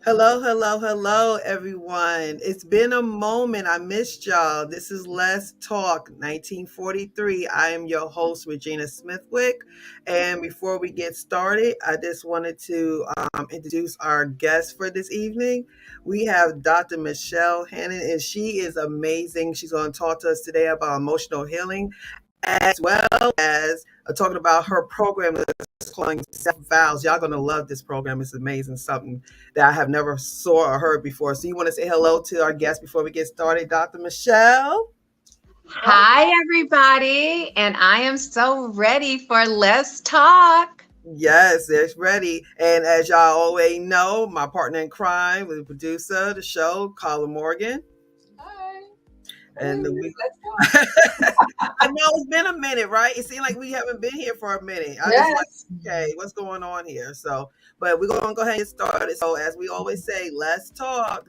Hello, hello, hello, everyone. It's been a moment. I missed y'all. This is Let's Talk 1943. I am your host, Regina Smithwick. And before we get started, I just wanted to introduce our guest for this evening. We have Dr. Michelle Hannon, and she is amazing. She's going to talk to us today about emotional healing as well as talking about her program that's calling Self Vows. Y'all gonna love this program. It's amazing, something that I have never saw or heard before. So you want to say hello to our guest before we get started, Dr. Michelle? Hi, everybody, and I am so ready for Let's Talk. Yes, it's ready. And as y'all already know, my partner in crime, the producer of the show, Colin Morgan. Hi. And we Let's I talk. know it's been a minute, right? It seemed like we haven't been here for a minute. I just like, Yes. okay, what's going on here? So, but we're gonna go ahead and get started. So, as we always say, let's talk.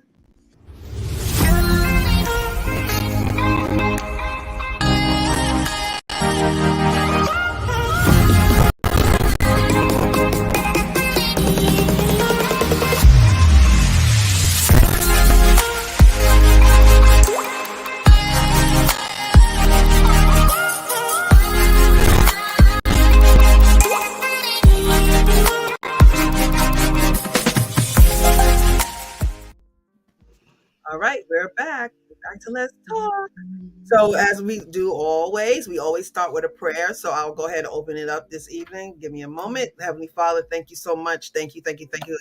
All right, we're back. Back to let's talk. So, as we do always, we always start with a prayer. So, I'll go ahead and open it up this evening. Give me a moment. Heavenly Father, thank you so much. Thank you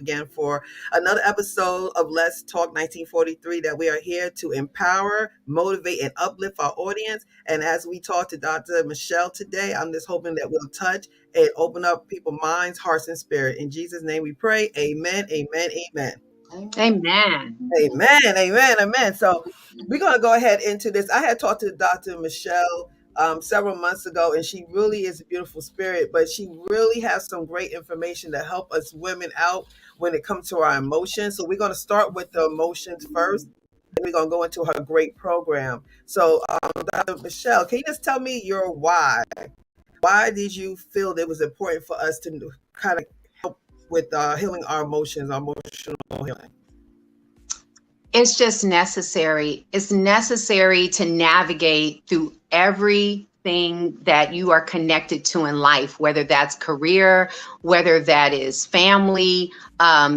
again for another episode of Let's Talk 1943 that we are here to empower, motivate, and uplift our audience. And as we talk to Dr. Michelle today, I'm just hoping that we'll touch and open up people's minds, hearts, and spirit. In Jesus' name we pray. Amen, amen, amen. Amen. Amen, amen, amen. So we're going to go ahead into this. I had talked to Dr. Michelle several months ago, and she really is a beautiful spirit, but she really has some great information to help us women out when it comes to our emotions. So we're going to start with the emotions first, and we're going to go into her great program. So, Dr. Michelle, can you just tell me your why? Why did you feel that it was important for us to kind of help with healing our emotions, our emotional healing? It's just necessary. It's necessary to navigate through everything that you are connected to in life, whether that's career, whether that is family,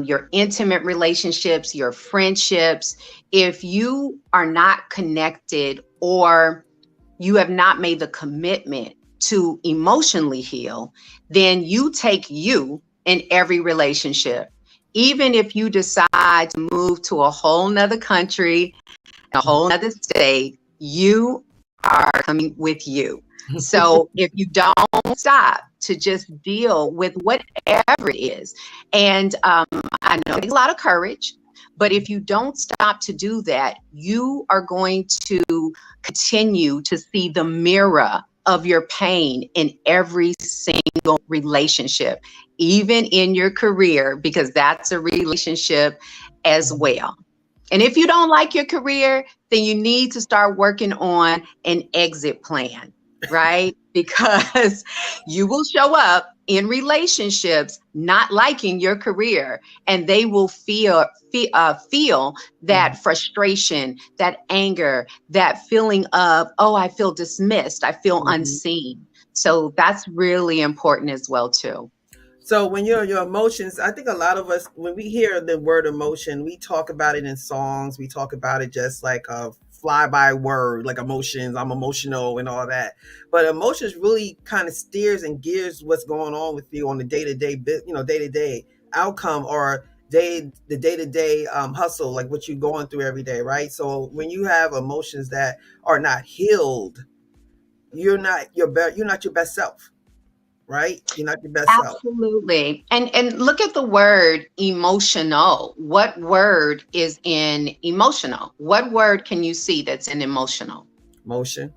your intimate relationships, your friendships. If you are not connected or you have not made the commitment to emotionally heal, then you take you in every relationship. Even if you decide to move to a whole nother country, a whole nother state, you are coming with you. So if you don't stop to just deal with whatever it is, and I know it takes a lot of courage, but if you don't stop to do that, you are going to continue to see the mirror of your pain in every single relationship, even in your career, because that's a relationship as well. And if you don't like your career, then you need to start working on an exit plan, right? Because you will show up in relationships not liking your career, and they will feel that frustration, that anger, that feeling of, oh, I feel dismissed, I feel unseen. So that's really important as well too. So when your emotions, I think a lot of us, when we hear the word emotion, we talk about it in songs. We talk about it just like a fly by word, like emotions. I'm emotional and all that. But emotions really kind of steers and gears what's going on with you on the day to day, day to day outcome or the day to day hustle, like what you're going through every day, right? So when you have emotions that are not healed, you're not your best self, right? You're not your best self. Absolutely. And look at the word emotional. What word is in emotional? What word can you see that's in emotional? Motion.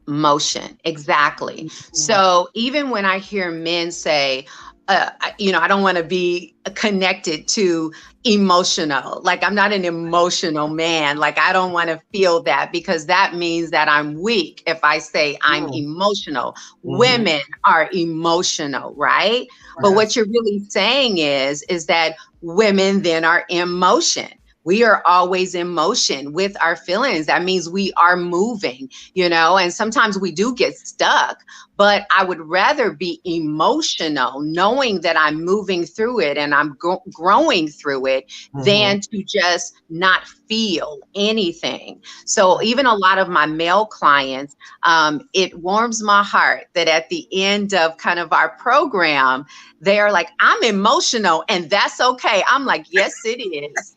Motion. Exactly. So even when I hear men say, I don't want to be connected to emotional. Like, I'm not an emotional man. Like, I don't want to feel that, because that means that I'm weak if I say I'm Mm. emotional. Mhm. Women are emotional, right? But what Yes. you're really saying is that women then are in motion. We are always in motion with our feelings. That means we are moving, and sometimes we do get stuck. But I would rather be emotional, knowing that I'm moving through it and I'm growing through it, Mhm. than to just not feel anything. So even a lot of my male clients, it warms my heart that at the end of kind of our program, they are like, I'm emotional and that's okay. I'm like, yes, it is.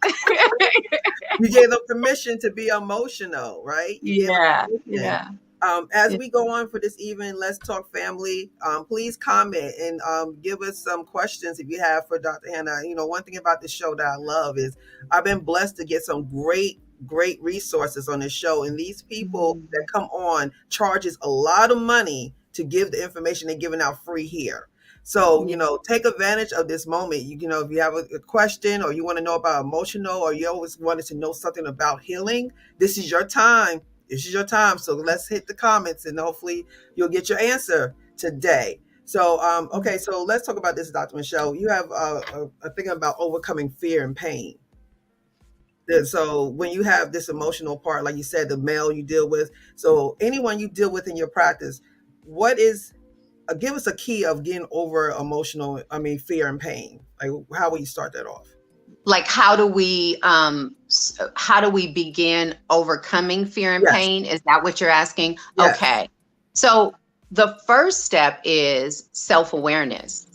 You gave them permission to be emotional, right? You gave them Yeah, permission. yeah. As Yeah. we go on for this evening, let's talk family. Please comment and give us some questions if you have for Dr. Hannah. One thing about the show that I love is I've been blessed to get some great resources on this show, and these people that Mhm. come on charges a lot of money to give the information they're giving out free here. So, Yeah. take advantage of this moment. If you have a question or you want to know about emotional or you always wanted to know something about healing, this is your time. This is your time. So let's hit the comments and hopefully you'll get your answer today. So, okay, so let's talk about this, Dr. Michelle. You have a thing about overcoming fear and pain. So when you have this emotional part, like you said, the male you deal with, so anyone you deal with in your practice, what is give us a key of getting over fear and pain. Like, how will you start that off? Like, how do we begin overcoming fear and Yes. pain? Is that what you're asking? Yes. Okay. So the first step is self-awareness.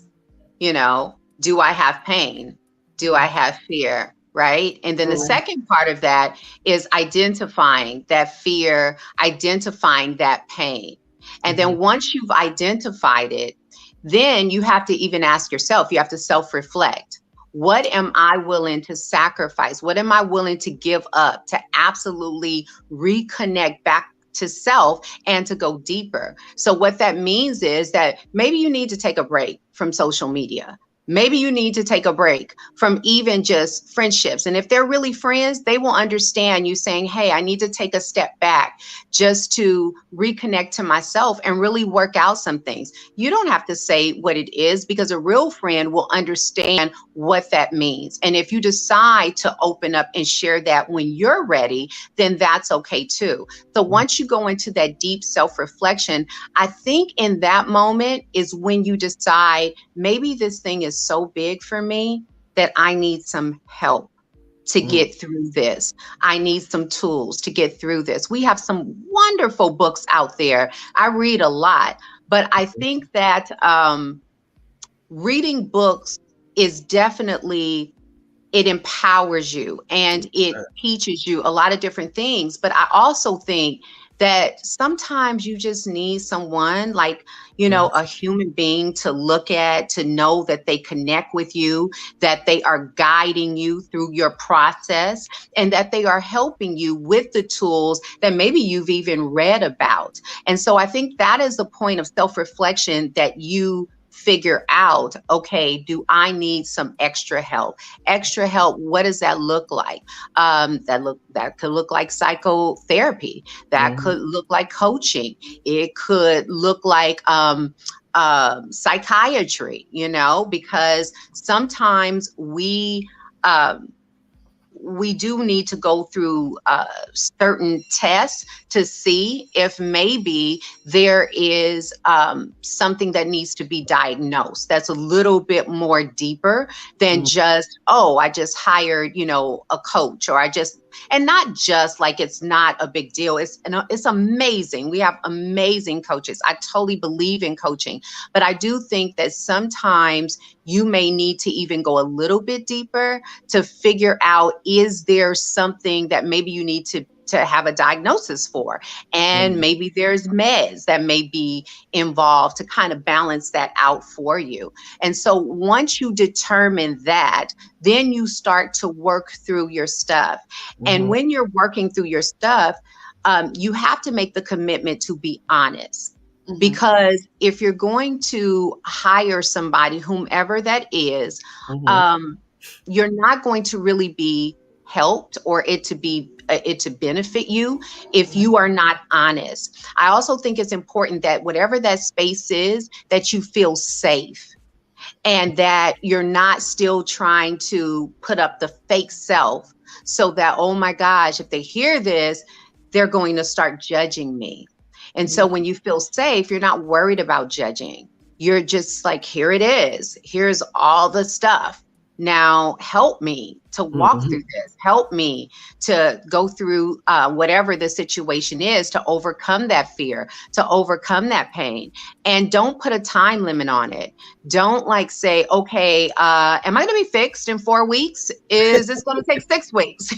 Do I have pain? Do I Mhm. have fear? Right? And then the Mhm. second part of that is identifying that fear, identifying that pain. And Mhm. then once you've identified it, then you have to even ask yourself, you have to self reflect. What am I willing to sacrifice? What am I willing to give up to absolutely reconnect back to self and to go deeper? So, what that means is that maybe you need to take a break from social media. Maybe you need to take a break from even just friendships. And if they're really friends, they will understand you saying, hey, I need to take a step back just to reconnect to myself and really work out some things. You don't have to say what it is, because a real friend will understand what that means. And if you decide to open up and share that when you're ready, then that's okay too. So once you go into that deep self reflection, I think in that moment is when you decide maybe this thing is so big for me that I need some help to Mhm. get through this. I need some tools to get through this. We have some wonderful books out there. I read a lot, but I think that reading books is definitely, it empowers you and it teaches you a lot of different things. But I also think that sometimes you just need someone, like, Mhm. a human being to look at, to know that they connect with you, that they are guiding you through your process, and that they are helping you with the tools that maybe you've even read about. And so I think that is the point of self reflection, that you figure out, okay, do I need some extra help? What does that look like? That could look like psychotherapy. That Mhm. could look like coaching. It could look like psychiatry. Because sometimes um, we do need to go through certain tests to see if maybe there is something that needs to be diagnosed that's a little bit more deeper than Mhm. just, oh, I just hired, a coach, or I just, and not just like, it's not a big deal. It's amazing. We have amazing coaches. I totally believe in coaching, but I do think that sometimes you may need to even go a little bit deeper to figure out, is there something that maybe you need to have a diagnosis for, and Mhm. maybe there's meds that may be involved to kind of balance that out for you. And so once you determine that, then you start to work through your stuff. And Mhm. when you're working through your stuff, you have to make the commitment to be honest. Mhm. Because if you're going to hire somebody, whomever that is, Mhm. um, you're not going to really be helped or it to benefit you if you are not honest. I also think it's important that whatever that space is, that you feel safe and that you're not still trying to put up the fake self so that, oh my gosh, if they hear this, they're going to start judging me. And so Mhm. when you feel safe, you're not worried about judging. You're just like, here it is. Here's all the stuff. Now help me to walk Mhm. through this. Help me to go through whatever the situation is, to overcome that fear, to overcome that pain. And don't put a time limit on it. Don't like say, okay, am I going to be fixed in 4 weeks? Is this going to take 6 weeks?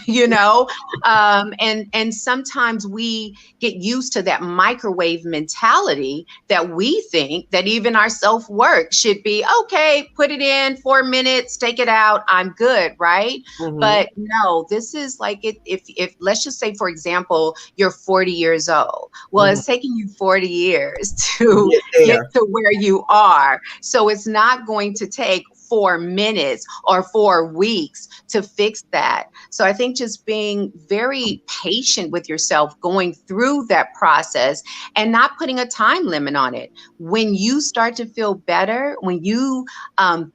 And sometimes we get used to that microwave mentality that we think that even our self work should be okay. Put it in 4 minutes, take it out. I'm good, right? Mhm. But no, this is like it. If let's just say, for example, you're 40 years old. Well, Mhm. it's taking you 40 years To to get get there. to where you are. So it's not going to take 4 minutes or 4 weeks to fix that. So I think just being very patient with yourself, going through that process and not putting a time limit on it. When you start to feel better, when you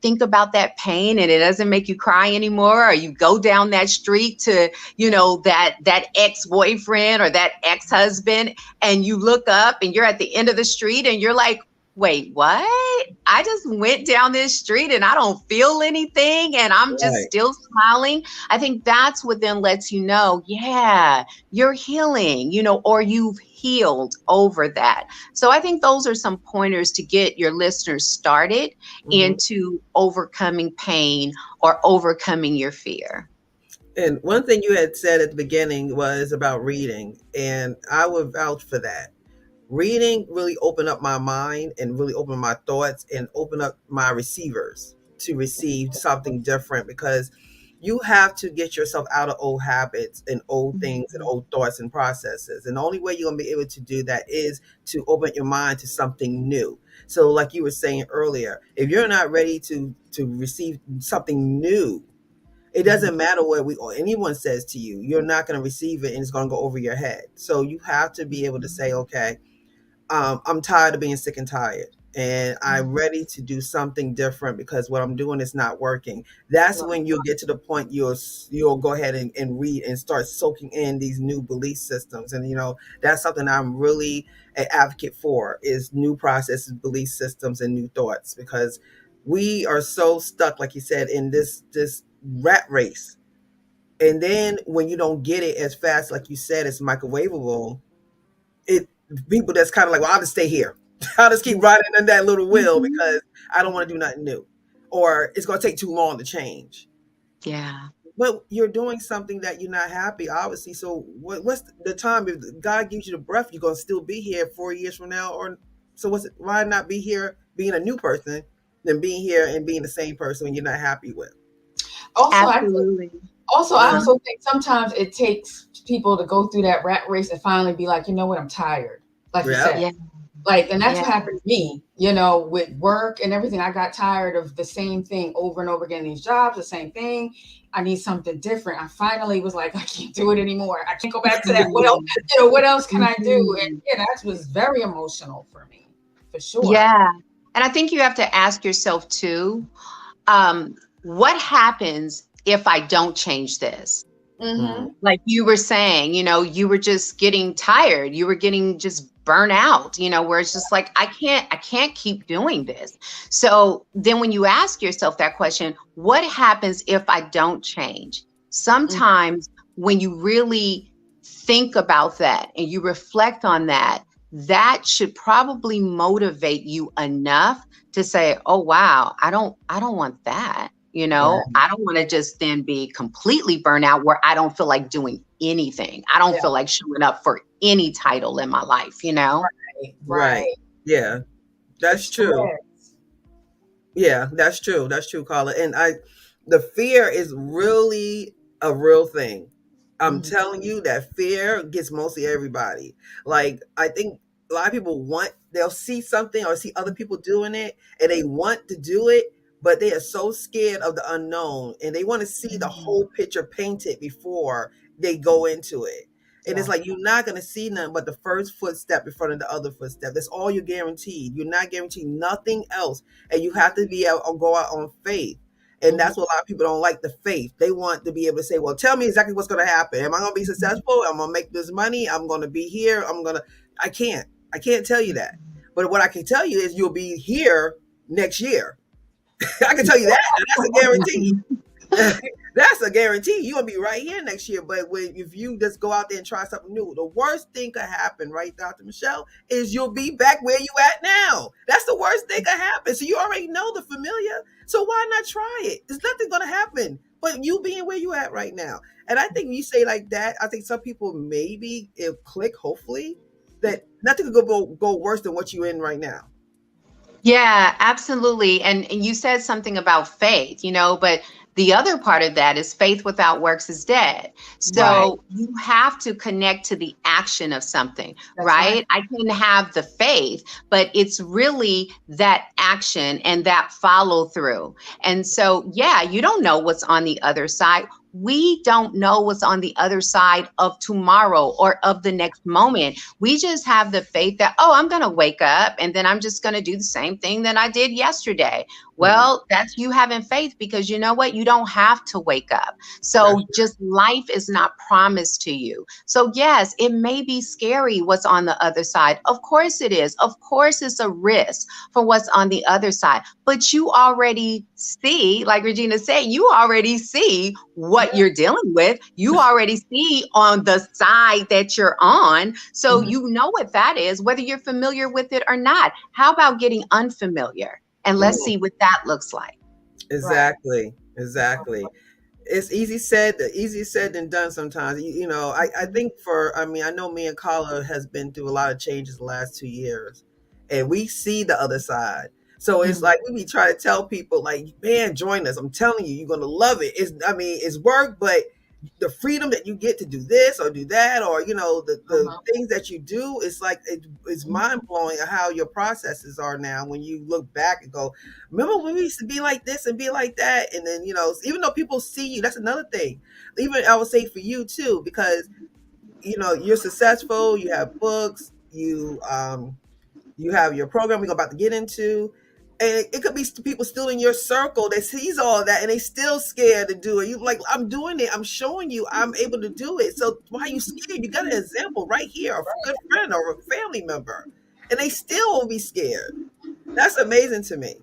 think about that pain and it doesn't make you cry anymore, or you go down that street to, that ex-boyfriend or that ex-husband, and you look up and you're at the end of the street and you're like, wait, what? I just went down this street and I don't feel anything and I'm just Right. still smiling. I think that's what then lets you know, yeah, you're healing, or you've healed over that. So I think those are some pointers to get your listeners started Mhm. into overcoming pain or overcoming your fear. And one thing you had said at the beginning was about reading, and I would vouch for that. Reading really opened up my mind and really opened my thoughts and opened up my receivers to receive something different, because you have to get yourself out of old habits and old things and Mhm. old thoughts and processes. And the only way you're going to be able to do that is to open your mind to something new. So like you were saying earlier, if you're not ready to receive something new, it Mhm. doesn't matter what we or anyone says to you, you're not going to receive it and it's going to go over your head. So you have to be able to say, okay, I'm tired of being sick and tired, and I'm Mhm. ready to do something different because what I'm doing is not working. That's when you'll get to the point you'll go ahead and read and start soaking in these new belief systems. And that's something I'm really an advocate for, is new processes, belief systems, and new thoughts, because we are so stuck, like you said, in this rat race. And then when you don't get it as fast, like you said, it's microwavable, it people that's kind of like, well, I'll just stay here. I'll just keep riding in that little wheel Mhm. because I don't want to do nothing new, or it's going to take too long to change. Yeah. But you're doing something that you're not happy, obviously. So what's the time? If God gives you the breath, you're going to still be here 4 years from now, or so what's it? Why not be here being a new person than being here and being the same person when you're not happy with? Also, I think Absolutely. I Uh-huh. Mhm. also think sometimes it takes people to go through that rat race and finally be like, you know what, I'm tired. Like you Yeah. said. Yeah. Like, and that's Yeah. what happened to me, with work and everything. I got tired of the same thing over and over again, these jobs, the same thing. I need something different. I finally was like, I can't do it anymore. I can't go back to that. What else, Mhm. what else can I do? And Mhm. yeah, that was very emotional for me, for sure. Yeah. And I think you have to ask yourself too, what happens if I don't change this? Mm. Mm-hmm. Like you were saying, you were just getting tired. You were getting just burnt out, where it's just like, I can't keep doing this. So then when you ask yourself that question, what happens if I don't change? Sometimes when you really think about that and you reflect on that, that should probably motivate you enough to say, oh wow, I don't want that. Right. I don't want to just then be completely burnt out where I don't feel like doing anything. I don't Yeah, feel like showing up for any title in my life. right, Right. right. Yeah. It That's true. spreads. Yeah, that's true. That's true, Carla. And the fear is really a real thing. I'm Mhm. telling you that fear gets mostly everybody. Like, I think a lot of people they'll see something or see other people doing it and they want to do it, but they are so scared of the unknown and they want to see the Mhm. whole picture painted before they go into it. And it's Yeah. like you're not going to see nothing but the first footstep in front of the other footstep. That's all you're guaranteed. You're not guaranteed nothing else. And you have to be able to go out on faith. And Mhm. that's what a lot of people don't like, the faith. They want to be able to say, well, tell me exactly what's going to happen. Am I going to be successful? Am I going to make this money? I'm going to be here. I can't. I can't tell you that. But what I can tell you is you'll be here next year. I can tell you that. That's a guarantee. Mhm. That's a guarantee. You're gonna be right here next year. But if you just go out there and try something new, the worst thing could happen, right, Dr. Michelle, is you'll be back where you at now. That's the worst thing could happen. So you already know the familiar. So why not try it? There's nothing gonna happen but you being where you at right now. And I think when you say like that, I think some people maybe it'll click, hopefully, that nothing could go worse than what you're in right now. Yeah, absolutely. And you said something about faith, but the other part of that is faith without works is dead. Right. So you have to connect to the action of something, That's right. right? I can have the faith, but it's really that action and that follow through. And so, yeah, you don't know what's on the other side. We don't know what's on the other side of tomorrow or of the next moment. We just have the faith that, oh, I'm going to wake up and then I'm just going to do the same thing that I did yesterday. Mhm. Well, that's you having faith, because you know what? You don't have to wake up. That's So just life is not promised to you. So yes, it may be scary what's on the other side. Of course it is. Of course it's a risk for what's on the other side. But you already see, like Regina said, you already see what you're dealing with. You already see on the side that you're on. So Mhm. you know what that is, whether you're familiar with it or not. How about getting unfamiliar? And let's Mhm. see what that looks like. Right. Exactly. Exactly. It's easier said than done sometimes. I think I know me and Carla has been through a lot of changes the last 2 years and we see the other side. So it's Mhm. like we be trying to tell people like, man, join us. I'm telling you, you're going to love it. It's work, but the freedom that you get to do this or do that, or, the Uh-huh. things that you do, it's like, it's mind blowing how your processes are now when you look back and go, remember when we used to be like this and be like that? And then, even though people see you, that's another thing. Even I would say for you too, because, you're successful, you have books, you have your program we're about to get into. And it could be people still in your circle that sees all that and they still scared to do it. You like, I'm doing it. I'm showing you I'm able to do it. So why are you scared? You got an example right here, a good friend or a family member, and they still will be scared. That's amazing to me.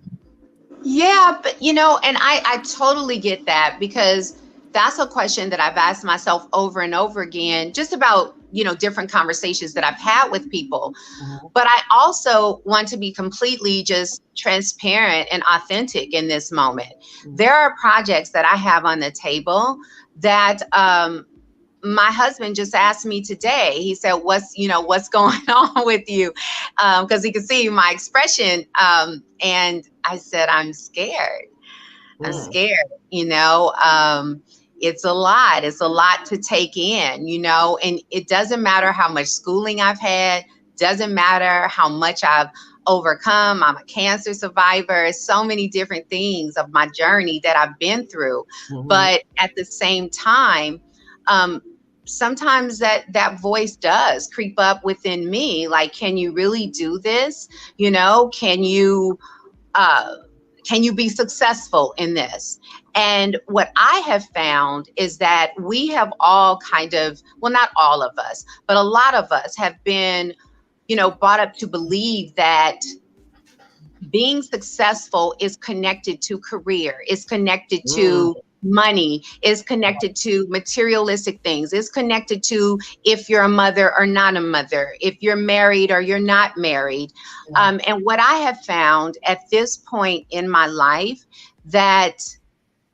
Yeah, but and I totally get that, because that's a question that I've asked myself over and over again, just about, different conversations that I've had with people. Mhm. But I also want to be completely just transparent and authentic in this moment. Mhm. There are projects that I have on the table that my husband just asked me today. He said, what's going on with you? Because he could see my expression. And I said, I'm scared. I'm Mm. scared, you know. It's a lot. It's a lot to take in, and it doesn't matter how much schooling I've had, doesn't matter how much I've overcome. I'm a cancer survivor, so many different things of my journey that I've been through. Mhm. But at the same time, um, sometimes that voice does creep up within me, like, can you really do this? Uh, can you be successful in this? And what I have found is that we have all kind of, well, not all of us, but a lot of us have been, brought up to believe that being successful is connected to career, is connected Mm. to money, is connected to materialistic things, is connected to if you're a mother or not a mother, if you're married or you're not married. Yeah. And what I have found at this point in my life, that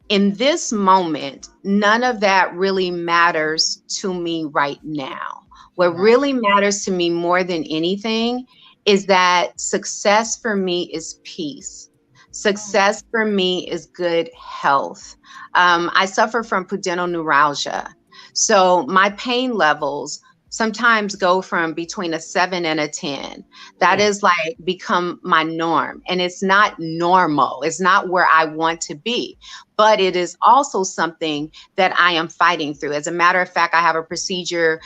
in this moment, none of that really matters to me right now. What Right. really matters to me more than anything is that success for me is peace. Success for me is good health. I suffer from pudendal neuralgia. So my pain levels sometimes go from between a 7 and a 10. That is like become my norm. And it's not normal. It's not where I want to be, but it is also something that I am fighting through. As a matter of fact, I have a procedure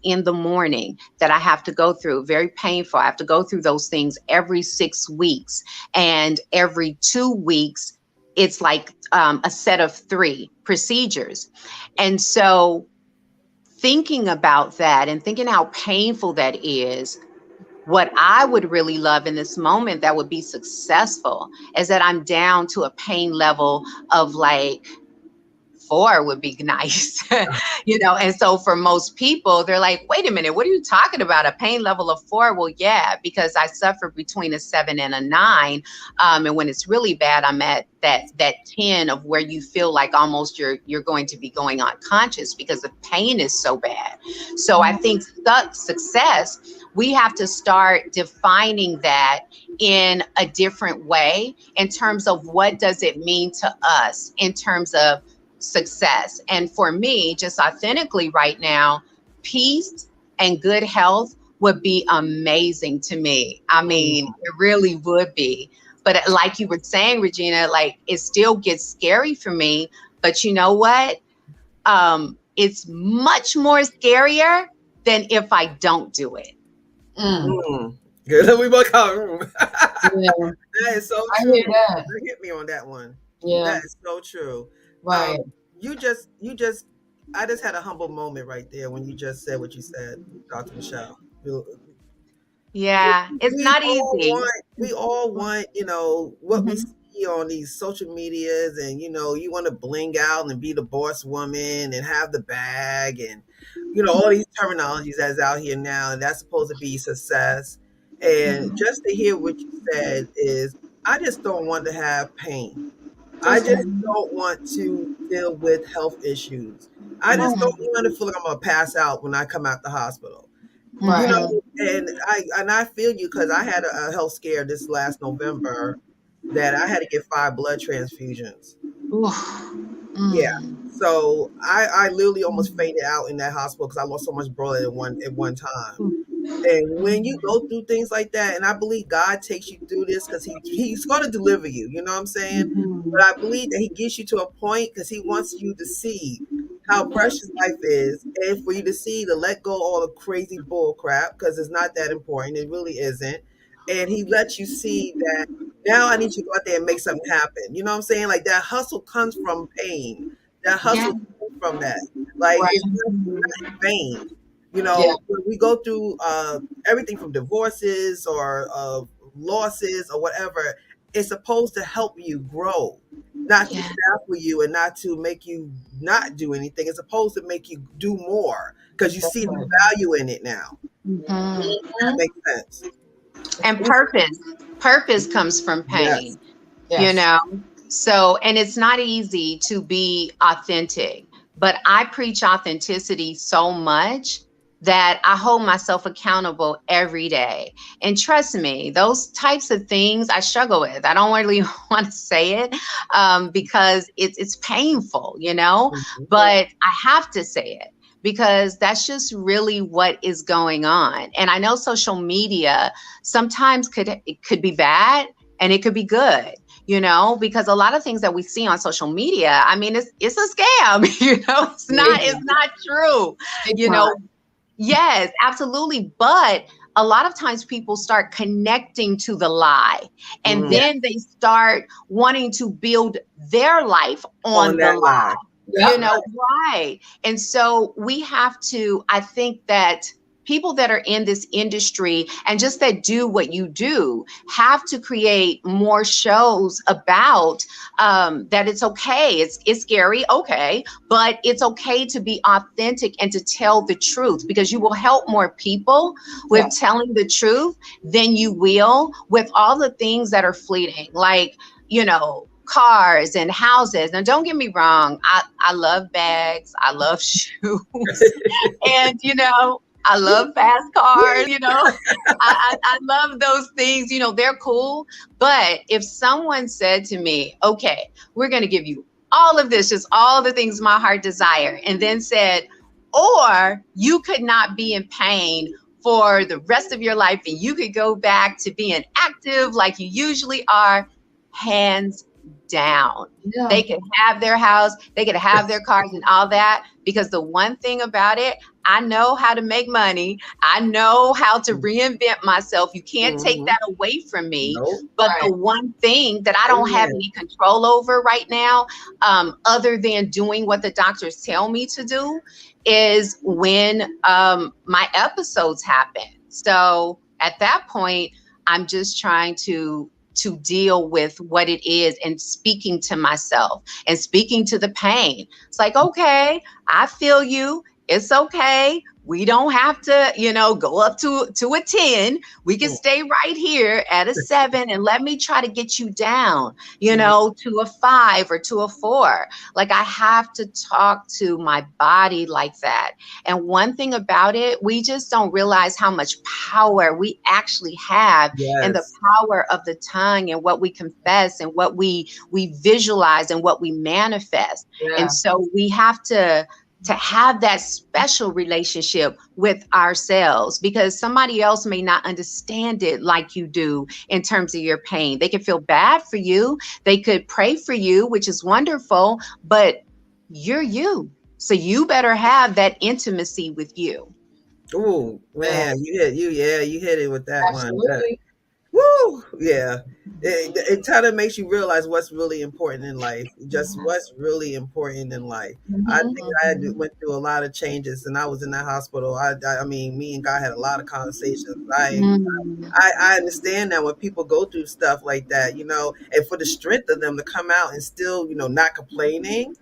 in the morning that I have to go through, very painful. I have to go through those things every 6 weeks, and every 2 weeks, it's like a set of 3 procedures. And so thinking about that and thinking how painful that is, what I would really love in this moment that would be successful is that I'm down to a pain level of like 4 would be nice, and so for most people, they're like, wait a minute, what are you talking about? A pain level of 4? Well, yeah, because I suffer between a 7 and a 9. And when it's really bad, I'm at that 10 of where you feel like almost you're going to be going unconscious because the pain is so bad. So I think success, we have to start defining that in a different way in terms of what does it mean to us in terms of success. And for me, just authentically right now, peace and good health would be amazing to me. I mean, it really would be. But like you were saying, Regina, like it still gets scary for me. But you know what? It's much more scarier than if I don't do it. Good. We both call Yeah. That is so I true. hear that. You hit me on that one. Yeah. That is so true. Right. You just, I just had a humble moment right there when you just said what you said, Dr. Michelle. Yeah, it's not easy. We all want, what we see on these social medias, and you want to bling out and be the boss woman and have the bag, and all these terminologies that's out here now, and that's supposed to be success. And just to hear what you said is, I just don't want to have pain. I just don't want to deal with health issues. I just don't want to feel like I'm gonna pass out when I come out the hospital. Right. And I feel you, because I had a health scare this last November that I had to get 5 blood transfusions. Yeah. So I literally almost faded out in that hospital because I lost so much blood at one time. And when you go through things like that, and I believe God takes you through this because he's going to deliver you, you know what I'm saying? But I believe that he gets you to a point because he wants you to see how precious life is, and for you to see to let go all the crazy bull crap, because it's not that important. It really isn't. And he lets you see that now I need you to go out there and make something happen. You know what I'm saying? Like that hustle comes from pain. That hustle comes from that. Like it's not in vain. When we go through everything from divorces or losses or whatever, it's supposed to help you grow, not to stifle you and not to make you not do anything. It's supposed to make you do more because you see the value in it now. That makes sense. And purpose comes from pain. Yes. So, and it's not easy to be authentic, but I preach authenticity so much that I hold myself accountable every day. And trust me, those types of things I struggle with. I don't really want to say it because it's painful, but I have to say it because that's just really what is going on. And I know social media sometimes it could be bad and it could be good. Because a lot of things that we see on social media, I mean, it's a scam, it's not true, Yes, absolutely. But a lot of times people start connecting to the lie, and then they start wanting to build their life on the lie, right. And so we have to, I think that people that are in this industry and just that do what you do have to create more shows about that it's okay. It's scary, okay, but it's okay to be authentic and to tell the truth, because you will help more people with telling the truth than you will with all the things that are fleeting, like, cars and houses. Now, don't get me wrong. I love bags. I love shoes. And, I love fast cars, I love those things, they're cool. But if someone said to me, okay, we're going to give you all of this, just all the things my heart desire, and then said, or you could not be in pain for the rest of your life and you could go back to being active like you usually are. Hands down. Yeah. They could have their house, they could have their cars and all that, because the one thing about it, I know how to make money. I know how to reinvent myself. You can't take that away from me. Nope. But Right. the one thing that I don't have Amen. any control over right now, other than doing what the doctors tell me to do, is when my episodes happen. So at that point, I'm just trying to deal with what it is and speaking to myself and speaking to the pain. It's like, okay, I feel you. It's okay. We don't have to, go up to a 10. We can stay right here at a 7 and let me try to get you down, to a 5 or to a 4. Like, I have to talk to my body like that. And one thing about it, we just don't realize how much power we actually have in the Yes. power of the tongue and what we confess and what we visualize and what we manifest. Yeah. And so we have to have that special relationship with ourselves, because somebody else may not understand it like you do in terms of your pain. They can feel bad for you. They could pray for you, which is wonderful, but you're you. So you better have that intimacy with you. Oh man, you hit it with that one. Absolutely. Woo! Yeah. It kind of makes you realize what's really important in life. Just what's really important in life. I think went through a lot of changes, and I was in that hospital. I mean, me and God had a lot of conversations. I understand that when people go through stuff like that, and for the strength of them to come out and still, not complaining,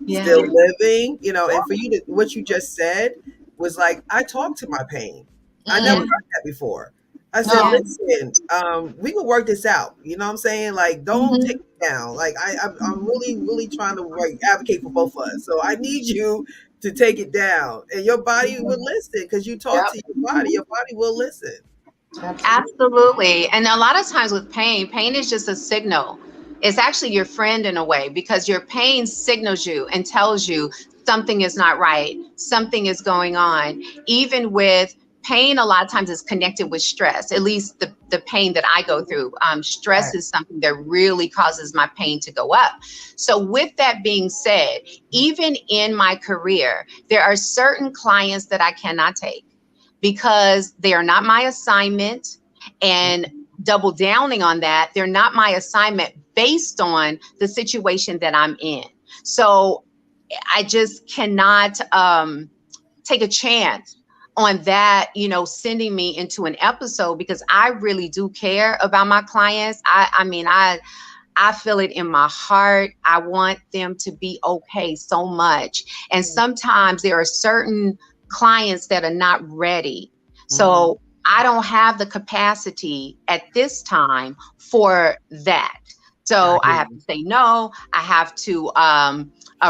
still living, and for you to, what you just said was like, I talk to my pain. I never heard that before. I said, No. listen, we can work this out. You know what I'm saying? Like, don't take it down. Like, I'm really, really trying to advocate for both of us. So I need you to take it down. And your body will listen, because you talk to your body. Your body will listen. Absolutely. And a lot of times with pain is just a signal. It's actually your friend in a way, because your pain signals you and tells you something is not right, something is going on. Even with pain, a lot of times is connected with stress, at least the pain that I go through. Stress is something that really causes my pain to go up. So with that being said, even in my career, there are certain clients that I cannot take because they are not my assignment. And double downing on that, they're not my assignment based on the situation that I'm in. So I just cannot take a chance on that, sending me into an episode, because I really do care about my clients. I feel it in my heart. I want them to be okay so much. And sometimes there are certain clients that are not ready. So I don't have the capacity at this time for that. So I have to say no. I have to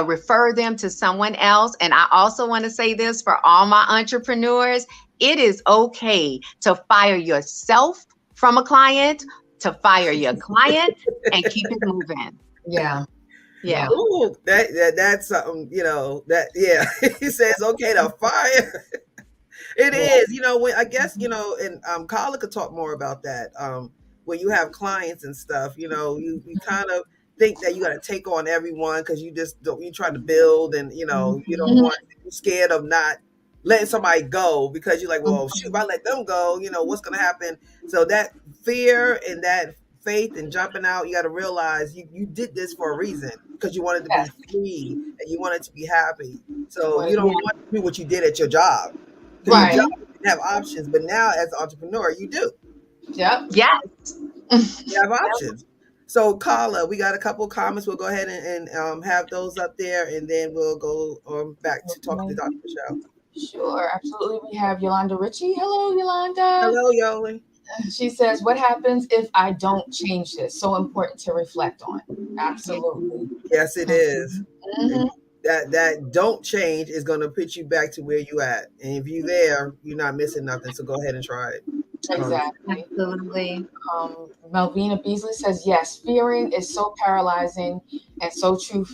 refer them to someone else. And I also want to say this for all my entrepreneurs: it is okay to fire yourself from a client, to fire your client, and keep it moving. Yeah. Yeah. Ooh, that's something, he says okay to fire. It is, when I guess, and Carla could talk more about that. When you have clients and stuff, you kind of think that you got to take on everyone, because you just don't, you try to build, and you don't want, you're scared of not letting somebody go, because you're like, well, shoot, if I let them go, what's going to happen? So that fear and that faith and jumping out, you got to realize you did this for a reason, because you wanted to be free and you wanted to be happy. So you don't want to do what you did at your job. Because your job didn't have options, but now as an entrepreneur, you do. Yep. Yes. You have options. So Carla, we got a couple of comments. We'll go ahead and have those up there, and then we'll go back to talking to Dr. Michelle. Sure, absolutely. We have Yolanda Ritchie. Hello, Yolanda. Hello, Yoli. She says, what happens if I don't change this? So important to reflect on. Absolutely. Yes, it is. That don't change is going to put you back to where you at. And if you're there, you're not missing nothing. So go ahead and try it. Exactly. Absolutely. Melvina Beasley says, yes, fearing is so paralyzing and so true.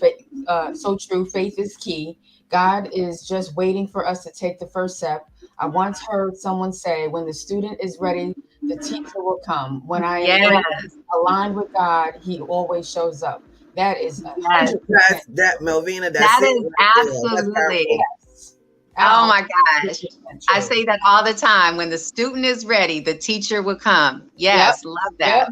So true. Faith is key. God is just waiting for us to take the first step. I once heard someone say, when the student is ready, the teacher will come. When I am Yes. aligned with God, he always shows up. That is Yes. 100%. That Melvina, that's That it is right there. That's absolutely. powerful. Yes. Oh my gosh. 100% I true. say that all the time. When the student is ready, the teacher will come. Yep. Yes. Love Yep. that.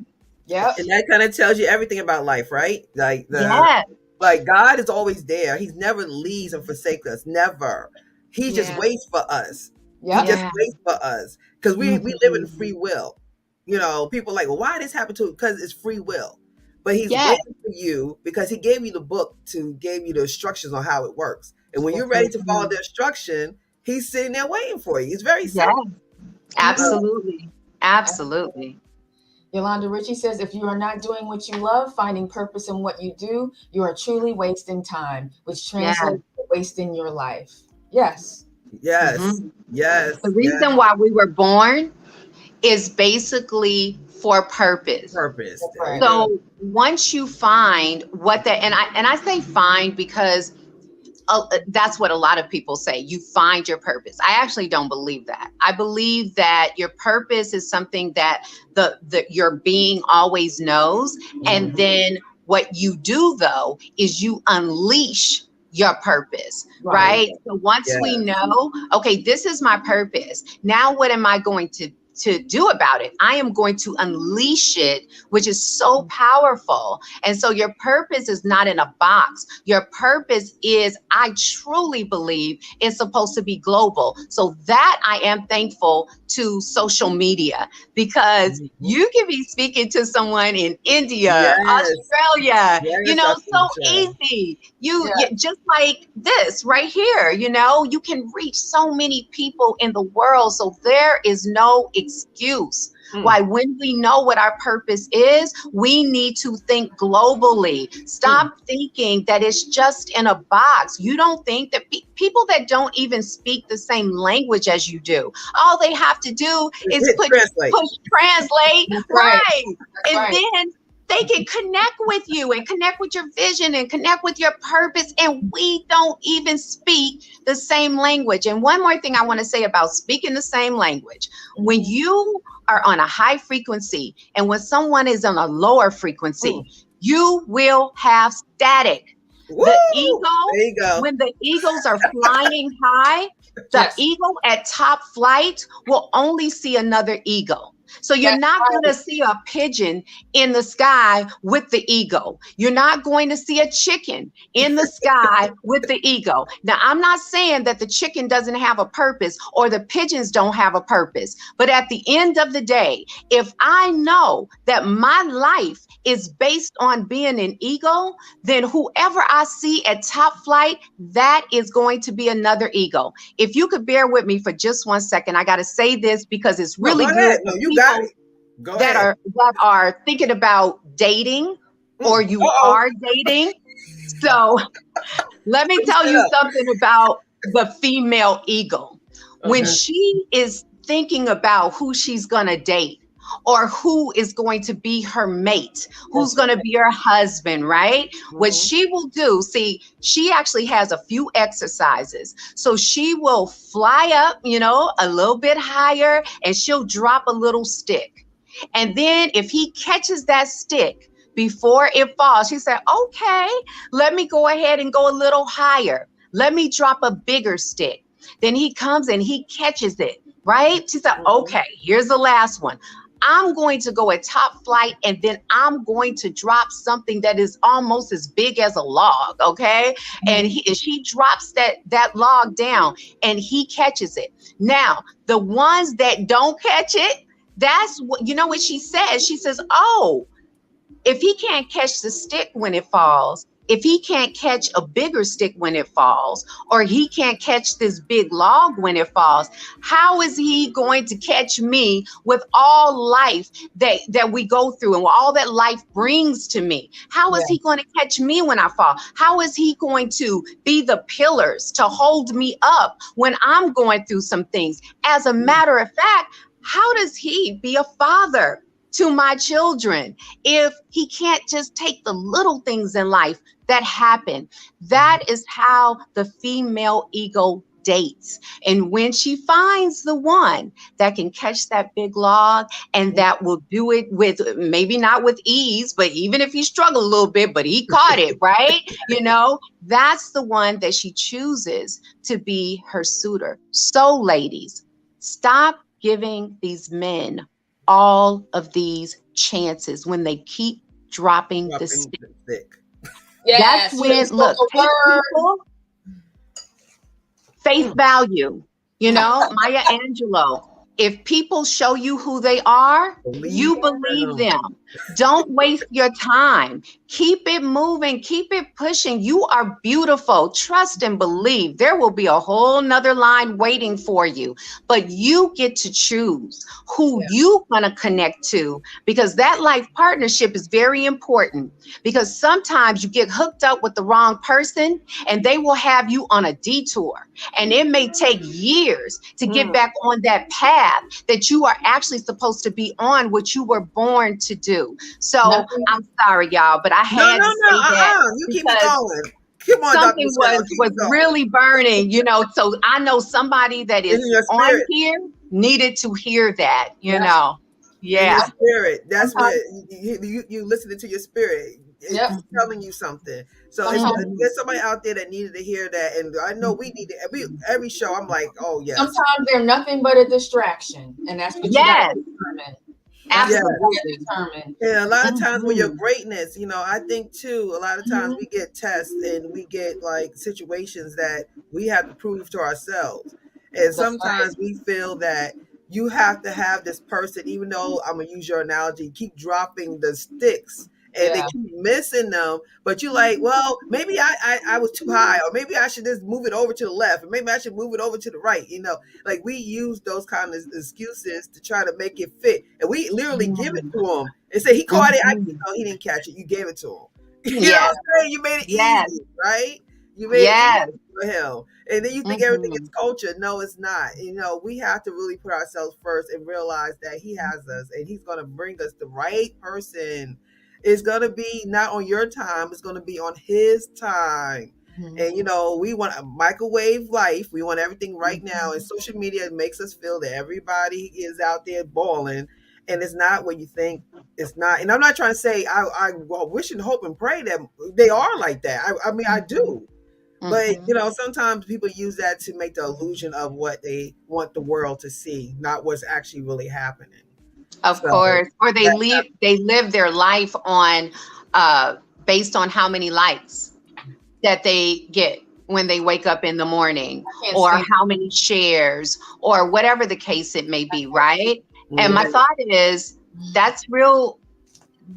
Yep. And that kind of tells you everything about life, right? Yes. Like God is always there. He's never leaves and forsakes us. Never. He just Yeah. waits for us. He Yep. just Yeah. waits for us. Because we live in Mhm. free will. You know, people are like, well, why this happened to? Because it's free will. But he's Yes. waiting for you because he gave you the book gave you the instructions on how it works. And when you're ready to follow Mhm. the instruction, he's sitting there waiting for you. It's very Yes. simple. Absolutely. Absolutely. Yolanda Ritchie says, if you are not doing what you love, finding purpose in what you do, you are truly wasting time, which Yeah. translates to wasting your life. Yes. Yes. Mhm. Yes. The Yes. reason why we were born is basically for purpose. Purpose. That's There you right. go. So once you find what that, and I say find because that's what a lot of people say. You find your purpose. I actually don't believe that. I believe that your purpose is something that your being always knows, and then what you do though is you unleash your purpose, Right. right? So once Yeah. we know, okay, this is my purpose. Now what am I going to do about it? I am going to unleash it, which is so powerful. And so your purpose is not in a box. Your purpose is, I truly believe, is supposed to be global. So that I am thankful to social media, because you can be speaking to someone in India, Yes. Australia, Yes, Dr. so Michelle. easy. Yeah. You just like this right here, you can reach so many people in the world. So there is no excuse why, when we know what our purpose is, we need to think globally. Stop thinking that it's just in a box. You don't think that people that don't even speak the same language as you do, all they have to do is Hit translate. push translate, That's right. right? That's And right. then they can connect with you and connect with your vision and connect with your purpose. And we don't even speak the same language. And one more thing I want to say about speaking the same language. When you are on a high frequency and when someone is on a lower frequency, you will have static. Woo! The There you go. when the eagles are flying high, the Yes. eagle at top flight will only see another eagle. So you're That's not right. going to see a pigeon in the sky with the eagle. You're not going to see a chicken in the sky with the eagle. Now, I'm not saying that the chicken doesn't have a purpose or the pigeons don't have a purpose. But at the end of the day, if I know that my life is based on being an eagle, then whoever I see at top flight, that is going to be another eagle. If you could bear with me for just 1 second, I got to say this because it's No, really go good ahead. for No, you got people it. Go that ahead. are thinking about dating, or you Uh-oh. are dating. So let me tell you something about the female eagle. When she is thinking about who she's going to date, or who is going to be her mate, who's going to be her husband, right? What she will do, see, she actually has a few exercises. So she will fly up, a little bit higher, and she'll drop a little stick. And then if he catches that stick before it falls, she said, okay, let me go ahead and go a little higher. Let me drop a bigger stick. Then he comes and he catches it, right? She said, okay, here's the last one. I'm going to go at top flight, and then I'm going to drop something that is almost as big as a log, okay? And she drops that log down, and he catches it. Now, the ones that don't catch it, that's what, what she says? She says, oh, if he can't catch the stick when it falls, if he can't catch a bigger stick when it falls, or he can't catch this big log when it falls, how is he going to catch me with all life that we go through and all that life brings to me? How is he going to catch me when I fall? How is he going to be the pillars to hold me up when I'm going through some things? As a matter of fact, how does he be a father to my children if he can't just take the little things in life that happen? That is how the female ego dates. And when she finds the one that can catch that big log and that will do it with, maybe not with ease, but even if he struggled a little bit, but he caught it, right? That's the one that she chooses to be her suitor. So, ladies, stop giving these men all of these chances when they keep dropping the Dropping stick. the stick. That's Yes, you when, spoke look, a take word. people face value. Maya Angelou, if people show you who they are, Believe you believe them. them. Don't waste your time. Keep it moving. Keep it pushing. You are beautiful. Trust and believe. There will be a whole nother line waiting for you. But you get to choose who Yeah. you want to connect to, because that life partnership is very important. Because sometimes you get hooked up with the wrong person and they will have you on a detour. And it may take years to get back on that path that you are actually supposed to be on, what you were born to do. So Nothing. I'm sorry, y'all, but I No, had no, to no. say that You keep it because going. Come on, Dr. something Michelle. Keep was it going. really burning. So I know somebody that It's in is your on spirit. here needed to hear that. Yep. In your Yeah. spirit. That's what Sometimes. you listening to your spirit. Yep. It's telling you something. So it's Sometimes. there's somebody out there that needed to hear that, and I know we need it. Every show, I'm like, oh yes, Sometimes they're nothing but a distraction, and that's what you got to Yes, determine. That's yes. what you got to absolutely. determine. And a lot of times with your Mhm. greatness, I think too, a lot of times Mhm. we get tests and we get like situations that we have to prove to ourselves. And That's right. sometimes we feel that you have to have this person, even though I'm gonna use your analogy, keep dropping the sticks and they Yeah. keep missing them. But you like, well, maybe I was too high, or maybe I should just move it over to the left, or maybe I should move it over to the right. Like we use those kind of excuses to try to make it fit, and we literally give it Mhm. to him and say he caught it. Mhm. No, he didn't catch it. You gave it to him. You know what Yes, I'm saying? You made it yes, easy, right? You made it easy yes. for him, and then you think everything is Mhm. culture. No, it's not. We have to really put ourselves first and realize that he has us, and he's going to bring us the right person. It's going to be not on your time. It's going to be on his time. Mhm. And we want a microwave life. We want everything right now. And Mhm. social media makes us feel that everybody is out there balling, and it's not what you think. It's not. And I'm not trying to say I wish and hope and pray that they are like that. I mean, I do. But Mhm. sometimes people use that to make the illusion of what they want the world to see, not what's actually really happening. Of So course. Or that, they live their life on uh based on how many likes that they get when they wake up in the morning, I can't or stand. how many shares, or whatever the case it may be, right? And my mhm, thought is that's real,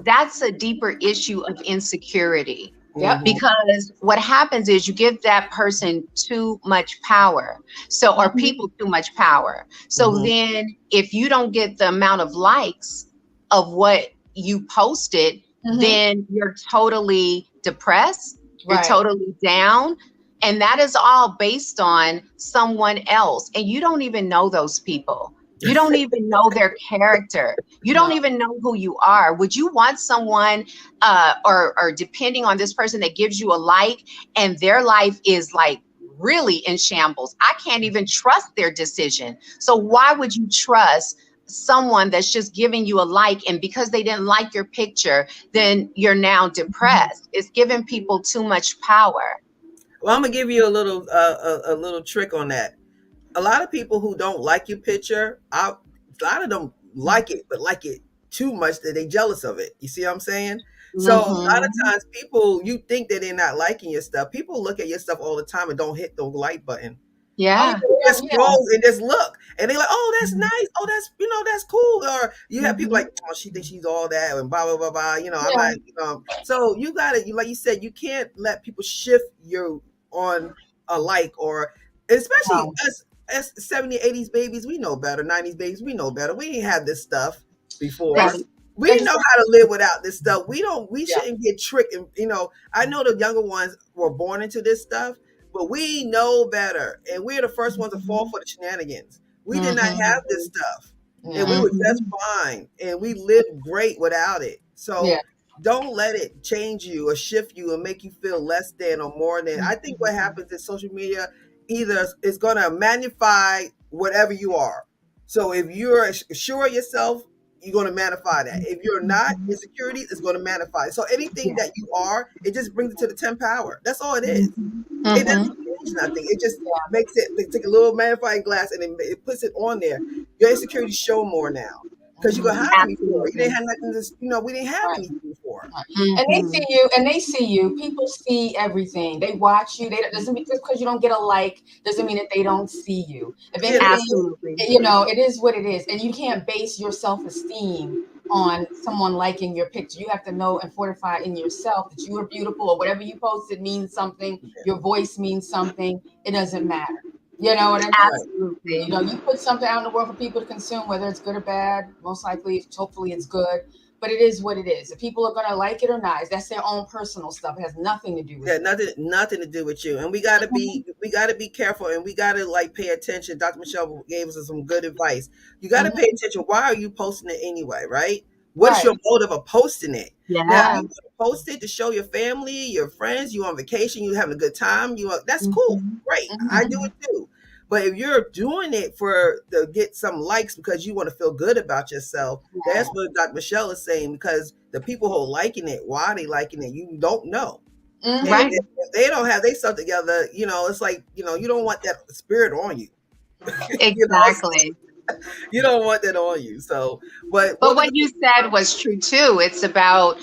that's a deeper issue of insecurity. Yep. mhm, Because what happens is you give that person too much power. So, or Mhm. people too much power. So mhm. then if you don't get the amount of likes of what you posted, Mhm. then you're totally depressed, you're Right. totally down. And that is all based on someone else. And you don't even know those people. You don't even know their character. You don't No. even know who you are. Would you want someone or depending on this person that gives you a like and their life is like really in shambles? I can't even trust their decision. So why would you trust someone that's just giving you a like, and because they didn't like your picture, then you're now depressed? It's giving people too much power. Well, I'm gonna give you a little trick on that. A lot of people who don't like your picture, a lot of them like it, but like it too much that they jealous of it. You see what I'm saying? So a lot of Mm-hmm. times people, you think that they're not liking your stuff. People look at your stuff all the time and don't hit the like button. Oh Yeah. Just yeah. scroll and just look, and they're like, "Oh, that's nice. Oh, that's cool." Or you have people Mhm. like, "Oh, she thinks she's all that," and blah blah blah blah. I'm Yeah. not. So you gotta, like you said, you can't let people shift you on a like, or especially No. us 70s, 80s babies. We know better. 90s babies, we know better. We didn't have this stuff before. Ex- Right. We know Exactly. how to live without this stuff. We don't. We Yeah. shouldn't get tricked. And I know the younger ones were born into this stuff, but we know better, and we're the first ones to fall Mhm. for the shenanigans. We did not have this Mhm. stuff. and Yeah. we were just Mhm. fine, and we lived great without it. Yeah. So don't let it change you or shift you and make you feel less than or more than. I think what happens is social media either is going to magnify whatever you are. So if you're sure of yourself, you're going to magnify that. If you're not, Mhm. insecurities is going to magnify it. So anything Yeah. that you are, it just brings it to the 10th power. That's all it is. Mhm. It doesn't Mhm. change nothing. It just Yeah. makes it, they take a little magnifying glass and it puts it on there. Your insecurities show more now because you could Mhm. hide them before. You didn't Absolutely. have nothing to, we didn't have Right. anything before. Right. And they see Mhm. you, and they see you. People see everything. They watch you. They doesn't mean just because you don't get a like doesn't mean that they don't see you. If Yeah, that's anything, it. Absolutely. it is what it is, and you can't base your self-esteem on someone liking your picture. You have to know and fortify in yourself that you are beautiful, or whatever you posted means something. Your voice means something. It doesn't matter. You know what I mean? Right. You Absolutely. know, you put something out in the world for people to consume, whether it's good or bad. Most likely, hopefully, it's good. But it is what it is. If people are gonna like it or not, that's their own personal stuff. It has nothing to do with Yeah, me. nothing to do with you. And Mhm. we gotta be careful and we gotta like pay attention. Dr. Michelle gave us some good advice. You gotta pay Mhm. attention. Why are you posting it anyway, right? What is Right. your motive of posting it? Now, if Right. Yeah. you want to post it to show your family, your friends, you on vacation, you having a good time, that's cool. Mhm. Great. I do Mhm. it too. But if you're doing it for to get some likes because you want to feel good about yourself, that's Yeah. what Dr. Michelle is saying because the people who are liking it, why are they liking it? You don't know. And Mhm. Right. if they don't have their stuff together, it's like, you don't want that spirit on you. you know, Exactly. you don't want that on you. So, but But what we what you said was true too. It's about,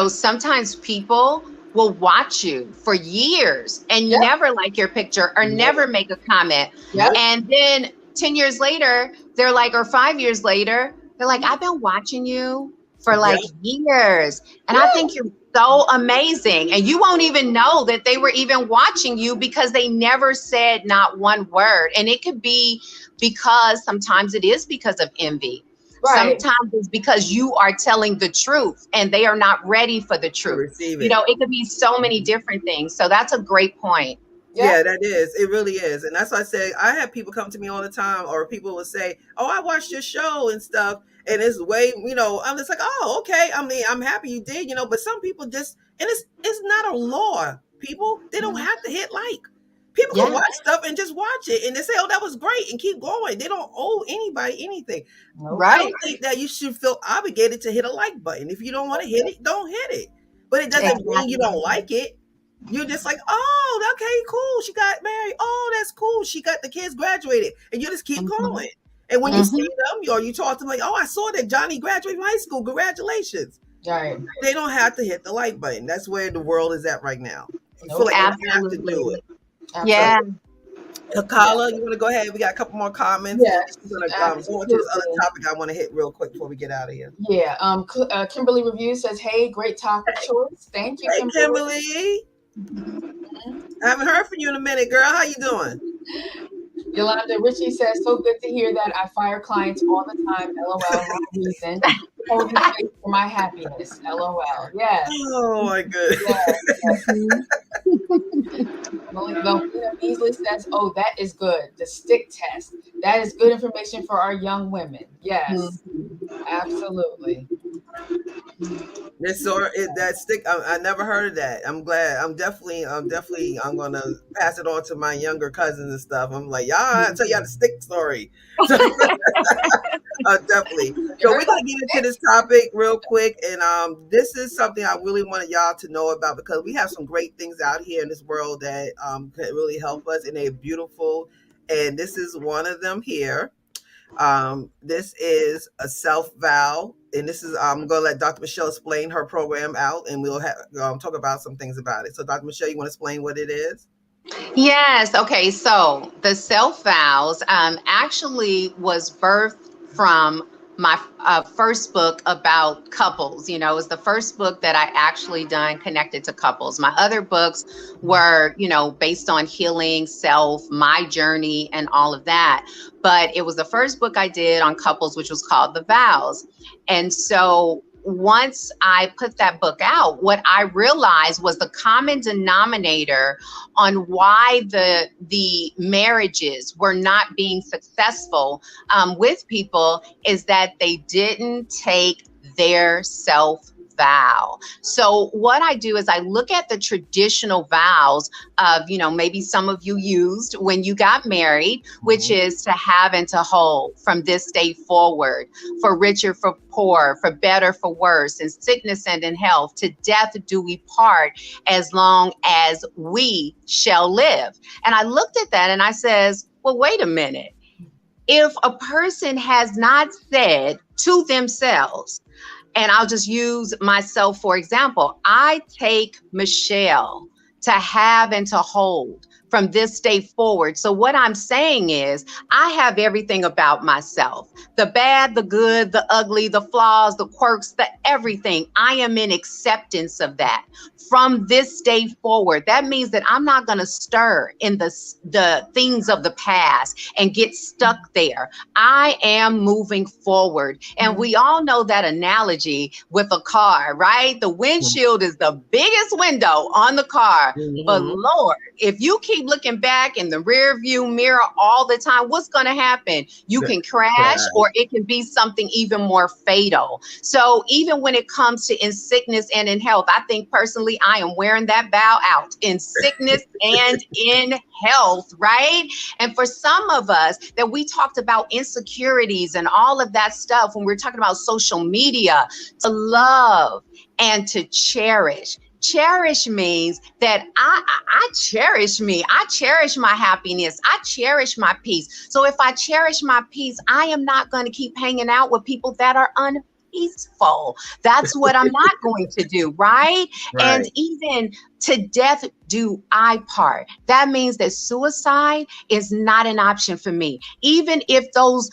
sometimes people will watch you for years and Yep. never like your picture or never, never make a comment. Yep. nope, And then 10 years later, they're like, or 5 years later, they're like, I've been watching you for yeah, like years. And I Yeah. think you're so amazing. And you won't even know that they were even watching you because they never said not one word. And it could be because sometimes it is because of envy. Right. Sometimes it's because you are telling the truth and they are not ready for the to truth. receive it. It could be so many different things. So that's a great point. Yeah, Yep. that is. It really is. And that's why I say I have people come to me all the time, or people will say, "Oh, I watched your show and stuff." And it's way, I'm just like, "Oh, okay." I mean, I'm happy you did, but some people just and it's not a law. People, they don't Mhm. have to hit like. People can Yeah. watch stuff and just watch it and they say, "Oh, that was great," and keep going. They don't owe anybody anything. Nope. I Right. don't think that you should feel obligated to hit a like button. If you don't want to hit it, don't hit it. But it doesn't mean you Exactly. don't like it. You're just like, oh, okay, cool. She got married. Oh, that's cool. She got the kids graduated. And you just keep Mhm. going. And when you see Mhm. them, or you talk to them like, oh, I saw that Johnny graduated from high school. Congratulations. Right. They don't have to hit the like button. That's where the world is at right now. You feel Nope. like they have to do Absolutely. it. So, Yeah. Absolutely. Yeah. Akala, you want to go ahead? We got a couple more comments, and Yes. we're going to go into this other Absolutely. topic I want to hit real quick before we get out of here. Yeah. Kimberly Review says, "Hey, great topic choice. Thank you, Hey, Kimberly." Kimberly. Mhm. I haven't heard from you in a minute, girl. How you doing? Yolanda Ritchie says, "So good to hear that. I fire clients all the time. LOL. No reason. Holding space for my happiness. LOL." Yes. Oh, my goodness. Yes. Mhm. Melina Beasley says, "Oh, that is good. The stick test. That is good information for our young women." Yes, Mhm. absolutely. This sort that stick. I never heard of that. I'm glad. I'm gonna pass it on to my younger cousins and stuff. I'm like, y'all, I tell y'all the stick story. So, definitely. You So heard we're about gonna get into stick? this topic real quick, and this is something I really wanted y'all to know about because we have some great things out here in this world that can really help us, and they're beautiful. And this is one of them here. This is a self vow, and this is I'm going to let Dr. Michelle explain her program out, and we'll talk about some things about it. So, Dr. Michelle, you want to explain what it is? Yes. Okay. So the Self Vows actually was birthed from my first book about couples. It was the first book that I actually done connected to couples. My other books were, based on healing, self, my journey, and all of that. But it was the first book I did on couples, which was called The Vows. And so once I put that book out, what I realized was the common denominator on why the marriages were not being successful with people is that they didn't take their self vow. So what I do is I look at the traditional vows of, maybe some of you used when you got married, which is to have and to hold from this day forward, for richer, for poor, for better, for worse, in sickness and in health, to death do we part, as long as we shall live. And I looked at that and I says, well, wait a minute. If a person has not said to themselves, and I'll just use myself, for example, I take Michelle to have and to hold from this day forward. So what I'm saying is I have everything about myself, the bad, the good, the ugly, the flaws, the quirks, the everything. I am in acceptance of that from this day forward. That means that I'm not going to stir in the things of the past and get stuck there. I am moving forward. And we all know that analogy with a car, right? The windshield is the biggest window on the car. But Lord, if you keep looking back in the rear view mirror all the time, what's going to happen? You can crash, or it can be something even more fatal. So even when it comes to in sickness and in health, I think personally, I am wearing that vow out in sickness and in health, right? And for some of us that we talked about insecurities and all of that stuff when we're talking about social media, to love and to cherish. Cherish means that I cherish me. I cherish my happiness. I cherish my peace. So if I cherish my peace, I am not going to keep hanging out with people that are unpeaceful. That's what I'm not going to do, right? And even to death do I part. That means that suicide is not an option for me, even if those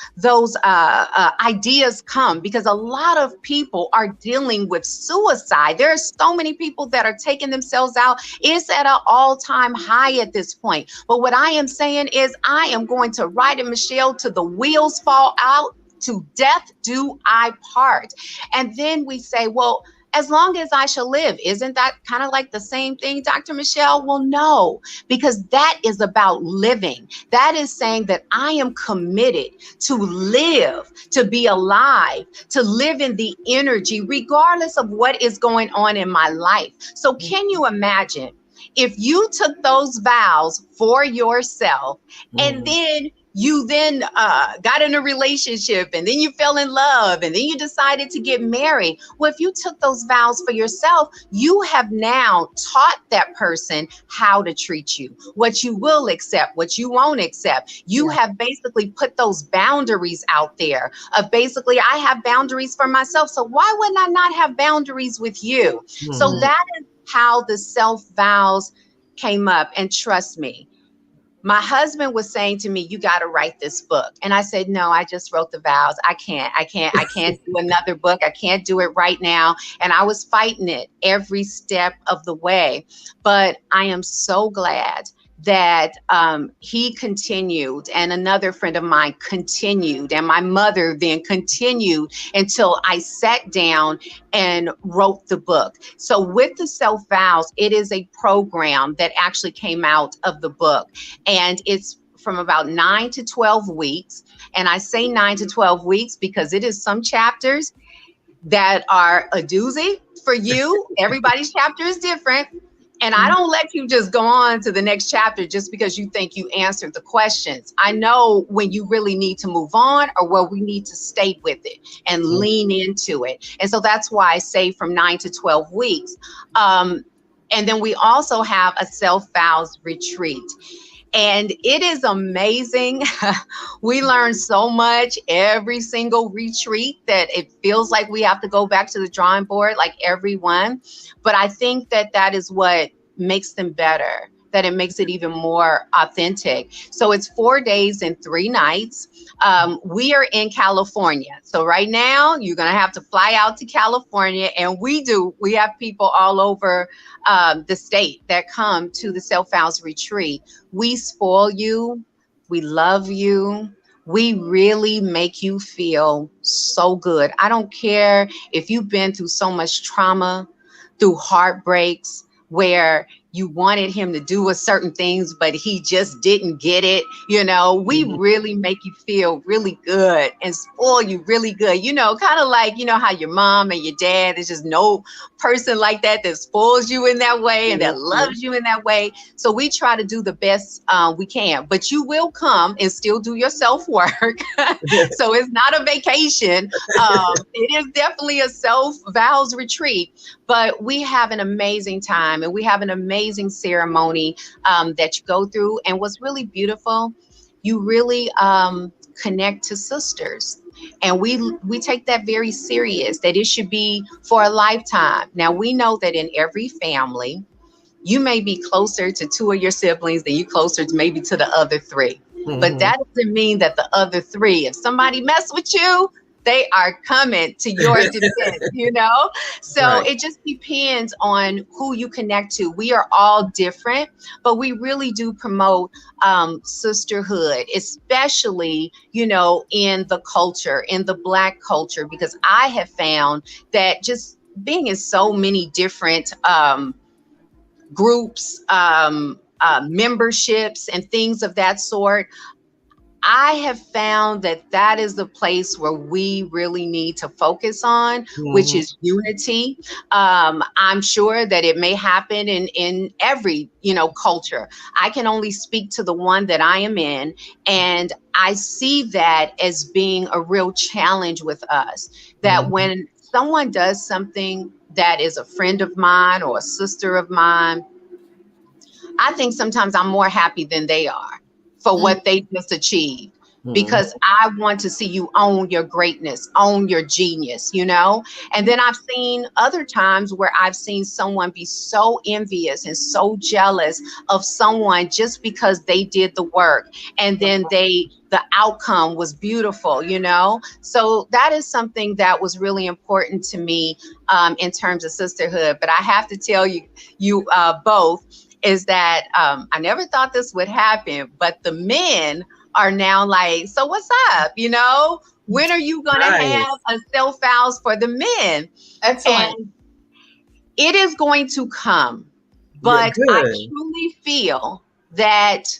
ideas come, because a lot of people are dealing with suicide. There are so many people that are taking themselves out. It's at an all-time high at this point. But what I am saying is I am going to ride it, Michelle, till the wheels fall out. To death do I part. And then we say, well, as long as I shall live. Isn't that kind of like the same thing, Dr. Michelle? Well, no, because that is about living. That is saying that I am committed to live, to be alive, to live in the energy, regardless of what is going on in my life. So can you imagine if you took those vows for yourself and then you got in a relationship and then you fell in love and then you decided to get married? Well, if you took those vows for yourself, you have now taught that person how to treat you, what you will accept, what you won't accept. You have basically put those boundaries out there of basically, I have boundaries for myself. So why would I not have boundaries with you? So that is how the self vows came up. And trust me, my husband was saying to me, you got to write this book. And I said, no, I just wrote the vows. I can't do another book. I can't do it right now. And I was fighting it every step of the way. But I am so glad that he continued, and another friend of mine continued, and my mother then continued until I sat down and wrote the book. So with the Self Vows, it is a program that actually came out of the book, and it's from about 9 to 12 weeks. And I say 9 to 12 weeks because it is some chapters that are a doozy for you. Everybody's chapter is different. And I don't let you just go on to the next chapter just because you think you answered the questions. I know when you really need to move on or where we need to stay with it and lean into it. And so that's why I say from 9 to 12 weeks. And then we also have a Self Vows retreat. And it is amazing. We learn so much every single retreat that it feels like we have to go back to the drawing board, like everyone. But I think that that is what makes them better, that it makes it even more authentic. So it's 4 days and 3 nights. We are in California. So right now you're going to have to fly out to California. And we have people all over the state that come to the Self Vows retreat. We spoil you. We love you. We really make you feel so good. I don't care if you've been through so much trauma, through heartbreaks, where you wanted him to do a certain things, but he just didn't get it. We Mhm. really make you feel really good and spoil you really good. Kind of like, how your mom and your dad, there's just no person like that spoils you in that way and that Mhm. loves you in that way. So we try to do the best we can, but you will come and still do your self work. So it's not a vacation. It is definitely a self vows retreat, but we have an amazing time and we have an amazing ceremony that you go through. And what's really beautiful, you really connect to sisters. And we take that very serious, that it should be for a lifetime. Now we know that in every family, you may be closer to two of your siblings than you closer to maybe to the other three. But Mhm. that doesn't mean that the other three, if somebody mess with you, they are coming to your defense. So Right. it just depends on who you connect to. We are all different, but we really do promote sisterhood, especially, in the culture, in the Black culture, because I have found that just being in so many different groups, memberships, and things of that sort, I have found that that is the place where we really need to focus on, which Mhm. is unity. I'm sure that it may happen in every culture. I can only speak to the one that I am in, and I see that as being a real challenge with us. That Mhm. when someone does something that is a friend of mine or a sister of mine, I think sometimes I'm more happy than they are for Mm, what they just achieved, Mhm. because I want to see you own your greatness, own your genius. And then I've seen other times where I've seen someone be so envious and so jealous of someone just because they did the work, and then the outcome was beautiful. So that is something that was really important to me in terms of sisterhood. But I have to tell you both, is that I never thought this would happen, but the men are now like, so what's up? When are you going to have Nice. a self vows for the men? excellent. And it is going to come. Yeah, But I good. truly feel that,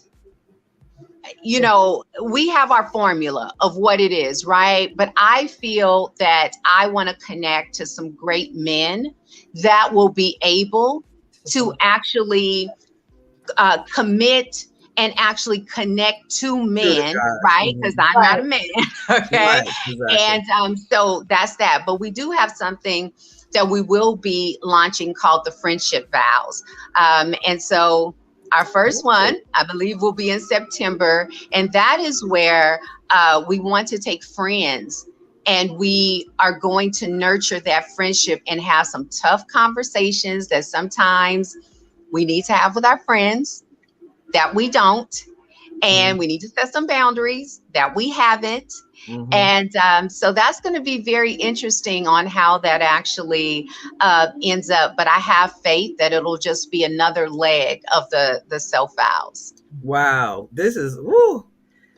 we have our formula of what it is, right? But I feel that I want to connect to some great men that will be able to actually commit and actually connect to To the men, God. right? Because Mhm. I'm not Right. a man, okay? Right, exactly. And so that's that. But we do have something that we will be launching called the Friendship Vows. And so our first one, Ooh. I believe, will be in September. And that is where we want to take friends, and we are going to nurture that friendship and have some tough conversations that sometimes we need to have with our friends that we don't. And Mhm. we need to set some boundaries that we haven't. Mhm. And so that's going to be very interesting on how that actually ends up. But I have faith that it'll just be another leg of the self vows. Wow. This is woo.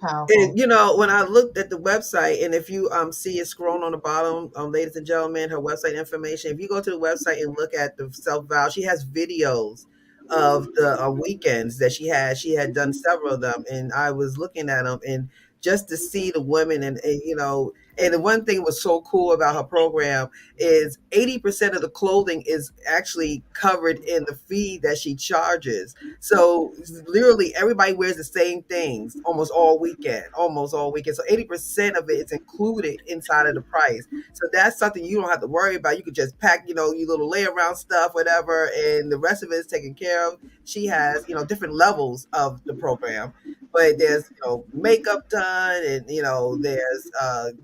And Powerful. when I looked at the website, and if you see it scrolling on the bottom, ladies and gentlemen, her website information. If you go to the website and look at the self vow, she has videos of the weekends that she had done several of them, and I was looking at them, and just to see the women, and the one thing was so cool about her program is 80% of the clothing is actually covered in the fee that she charges. So literally everybody wears the same things almost all weekend. So 80% of it is included inside of the price. So that's something you don't have to worry about. You could just pack, your little lay around stuff, whatever, and the rest of it is taken care of. She has, different levels of the program. But there's, makeup done, and there's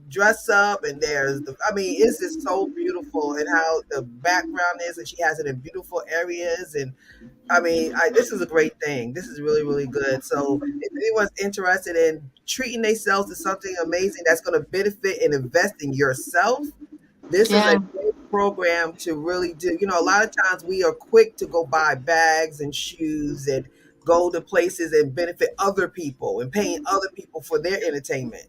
dress up, and it's just so beautiful, and how the background is, and she has it in beautiful areas. And this is a great thing. This is really, really good. So if anyone's interested in treating themselves to something amazing that's going to benefit and invest in yourself, this is a Yeah. great program to really do. A lot of times we are quick to go buy bags and shoes and go to places and benefit other people and paying other people for their entertainment.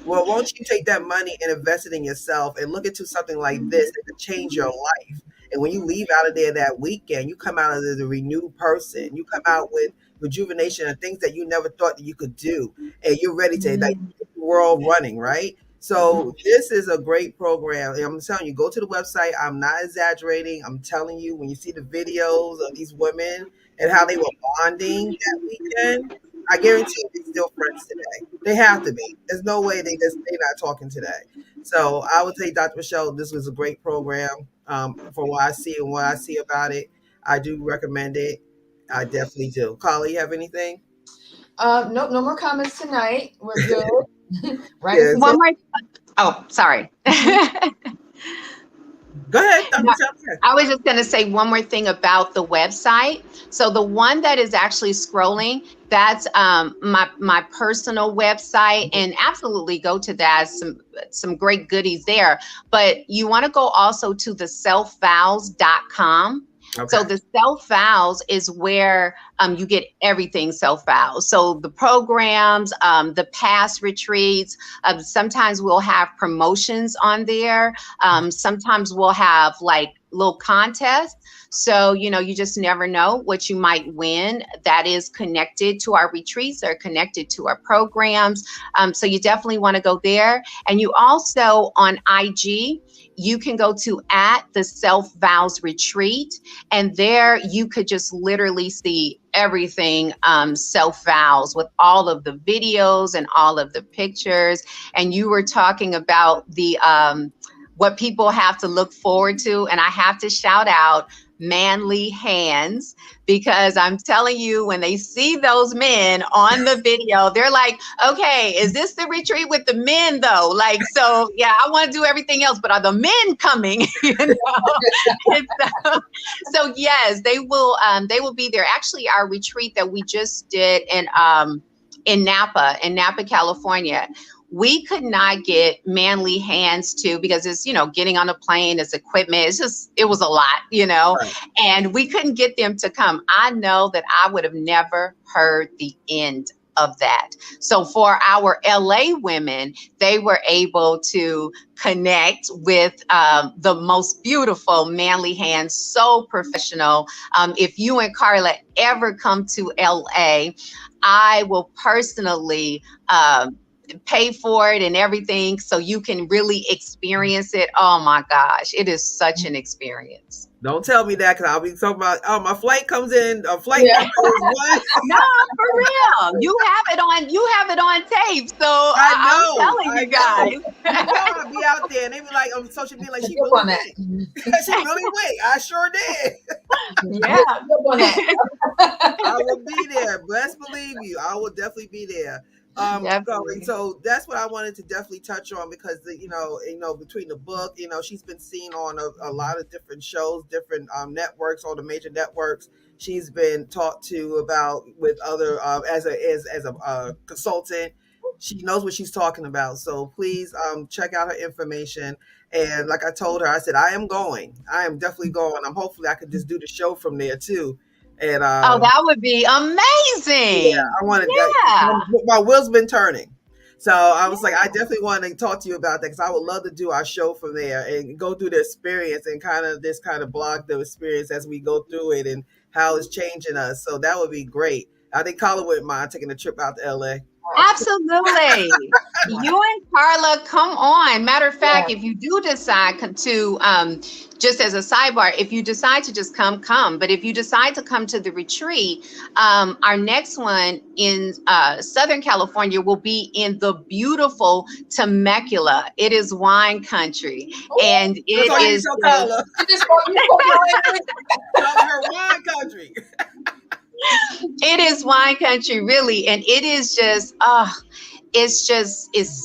Well, won't you take that money and invest it in yourself and look into something like this that could change your life? And when you leave out of there that weekend, you come out of there a renewed person. You come out with rejuvenation and things that you never thought that you could do. And you're ready to like hit the world running, right? So this is a great program. And I'm telling you, go to the website. I'm not exaggerating. I'm telling you, when you see the videos of these women and how they were bonding that weekend, I guarantee you they're still friends today. They have to be. There's no way they're not talking today. So I would say, Dr. Michelle, this was a great program. For what I see and what I see about it, I do recommend it. I definitely do. Carla, you have anything? No, no more comments tonight. We're good. Right. Yeah. One more. Oh, sorry. Go ahead, Dr. No, Michelle. I was just going to say one more thing about the website. So the one that is actually scrolling, that's my personal website, and absolutely go to that. Some great goodies there. But you want to go also to the selfvows.com. Okay. So the Self Vows is where you get everything Self Vows. So the programs, the past retreats, sometimes we'll have promotions on there. Sometimes we'll have like little contests. So, you just never know what you might win that is connected to our retreats or connected to our programs. So you definitely want to go there. And you also on IG, you can go to @the Self Vows Retreat, and there you could just literally see everything Self Vows with all of the videos and all of the pictures. And you were talking about the what people have to look forward to, and I have to shout out manly hands, because I'm telling you, when they see those men on the video, they're like, okay, is this the retreat with the men though? Like, so yeah, I want to do everything else, but are the men coming? And so yes, they will be there. Actually, our retreat that we just did in Napa, California, we could not get manly hands to, because it's, getting on a plane, it's equipment, it was a lot, Right. and we couldn't get them to come. I know that I would have never heard the end of that. So for our LA women, they were able to connect with the most beautiful manly hands, so professional. If you and Carla ever come to LA, I will personally pay for it and everything, so you can really experience it. Oh my gosh, it is such an experience. Don't tell me that, because I'll be talking about, oh, my flight comes in, a flight number is one. No, for real. You have it on tape. So I'm telling you guys. I'll be out there and they be like on social media, like, she really went. She really went. I sure did. Yeah. I will be there. Best believe you. I will definitely be there. So that's what I wanted to definitely touch on, because between the book, she's been seen on a lot of different shows, different networks, all the major networks. She's been talked to about with other as a consultant. She knows what she's talking about. So please check out her information. And like I told her, I said, I am definitely going. Hopefully I could just do the show from there too. And that would be amazing. Yeah, I wanted that. My wheels been turning. So I was like, I definitely want to talk to you about that, because I would love to do our show from there and go through the experience and kind of blog the experience as we go through it and how it's changing us. So that would be great. I think Carla wouldn't mind taking a trip out to LA. Absolutely. You and Carla, come on. Matter of fact, if you do decide to, just as a sidebar, if you decide to just come. But if you decide to come to the retreat, our next one in Southern California will be in the beautiful Temecula. It is wine country. And it is her wine country. It is wine country, really. And it is just, it's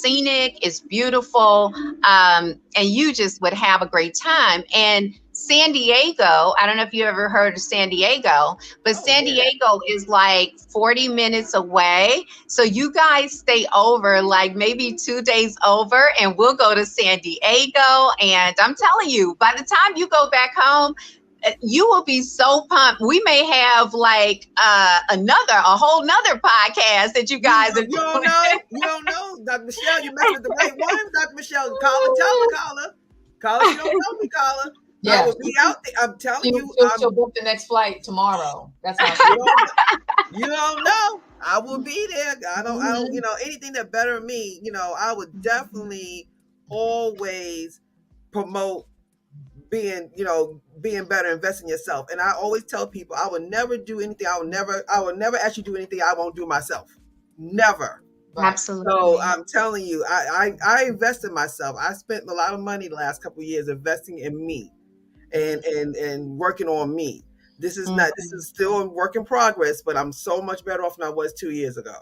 scenic, it's beautiful. And you just would have a great time. And San Diego, I don't know if you ever heard of San Diego, but San Diego is like 40 minutes away. So you guys stay over like maybe 2 days over, and we'll go to San Diego. And I'm telling you, by the time you go back home, You will be so pumped. We may have like a whole nother podcast that you guys are You don't doing. know. You don't know. Dr. Michelle, you messing with the right one. Dr. Michelle, Carla, tell her, Carla. Carla, she don't know me, Carla. I Yeah, will be out there. I'm telling you, she'll book the next flight tomorrow. That's how you she. don't, you don't know. I will be there. I don't, Mhm. anything that better me, I would definitely always promote being better, invest in yourself. And I always tell people I will never do anything. I will never actually do anything I won't do myself. Never. Right. So Absolutely. I'm telling you, I invest in myself. I spent a lot of money the last couple of years investing in me and working on me. This is still a work in progress, but I'm so much better off than I was 2 years ago.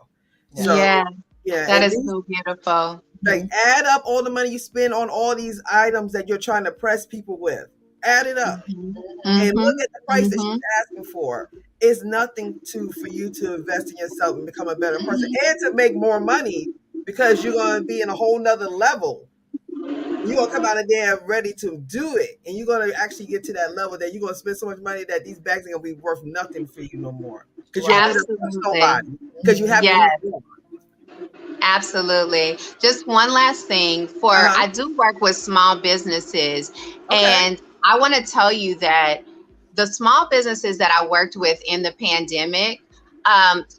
Yes. So Yeah, yeah, that and is these so beautiful. like Mhm. add up all the money you spend on all these items that you're trying to press people with. Add it up Hmm. and look Hmm. at the price that she's Hmm. asking for. It's nothing for you to invest in yourself and become a better person and to make more money because you're going to be in a whole nother level. You're going to come out of there ready to do it. And you're going to actually get to that level that you're going to spend so much money that these bags are going to be worth nothing for you no more. Because you don't need Right. to trust Absolutely. nobody. Because you have what Yes, you want. absolutely. Just one last thing Uh-huh. I do work with small businesses, Okay. and I want to tell you that the small businesses that I worked with in the pandemic,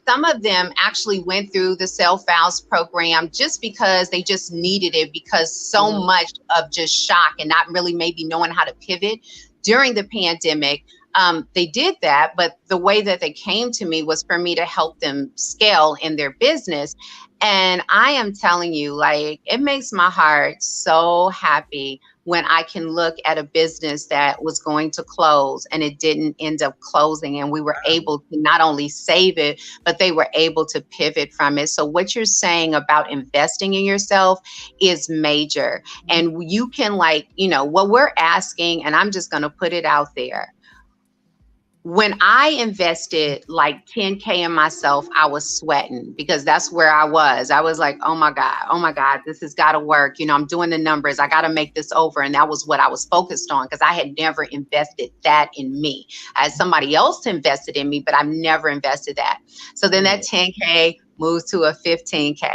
some of them actually went through the Self Vows program just because they just needed it because so Mhm. much of just shock and not really maybe knowing how to pivot during the pandemic. They did that, but the way that they came to me was for me to help them scale in their business. And I am telling you, like, it makes my heart so happy when I can look at a business that was going to close and it didn't end up closing. And we were able to not only save it, but they were able to pivot from it. So, what you're saying about investing in yourself is major. And you can, like, what we're asking, and I'm just going to put it out there, when I invested like 10K in myself, I was sweating because that's where I was. I was like, oh my God, this has got to work. I'm doing the numbers. I got to make this over. And that was what I was focused on because I had never invested that in me. I had somebody else invested in me, but I've never invested that. So then that 10K moves to a 15K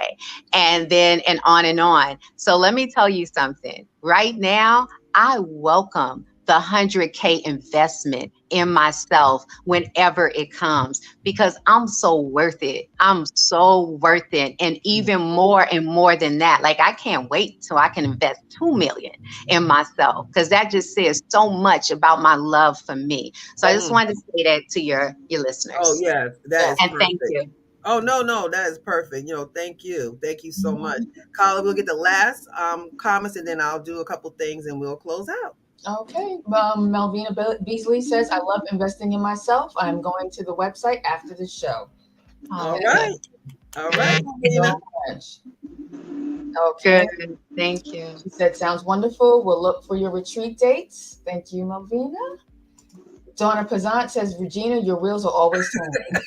and on and on. So let me tell you something. Right now, I welcome the 100K investment in myself whenever it comes because I'm so worth it. I'm so worth it. And even more and more than that, like I can't wait till I can invest 2 million in myself because that just says so much about my love for me. So I just Mm. wanted to say that to your Oh, listeners. yes, that is Yes. And thank perfect. you. Oh, no, no, that is perfect. Thank you. Thank you so much. Mhm. Carla, we'll get the last comments and then I'll do a couple things and we'll close out. Okay. Melvina Beasley says, I love investing in myself. I'm going to the website after the show. All Oh, Yes. right. good. All right, Thank Good. you Melvina. so much. Okay. Good. Thank you. She said, sounds wonderful. We'll look for your retreat dates. Thank you, Melvina. Donna Pazant says, Regina, your wheels are always turning.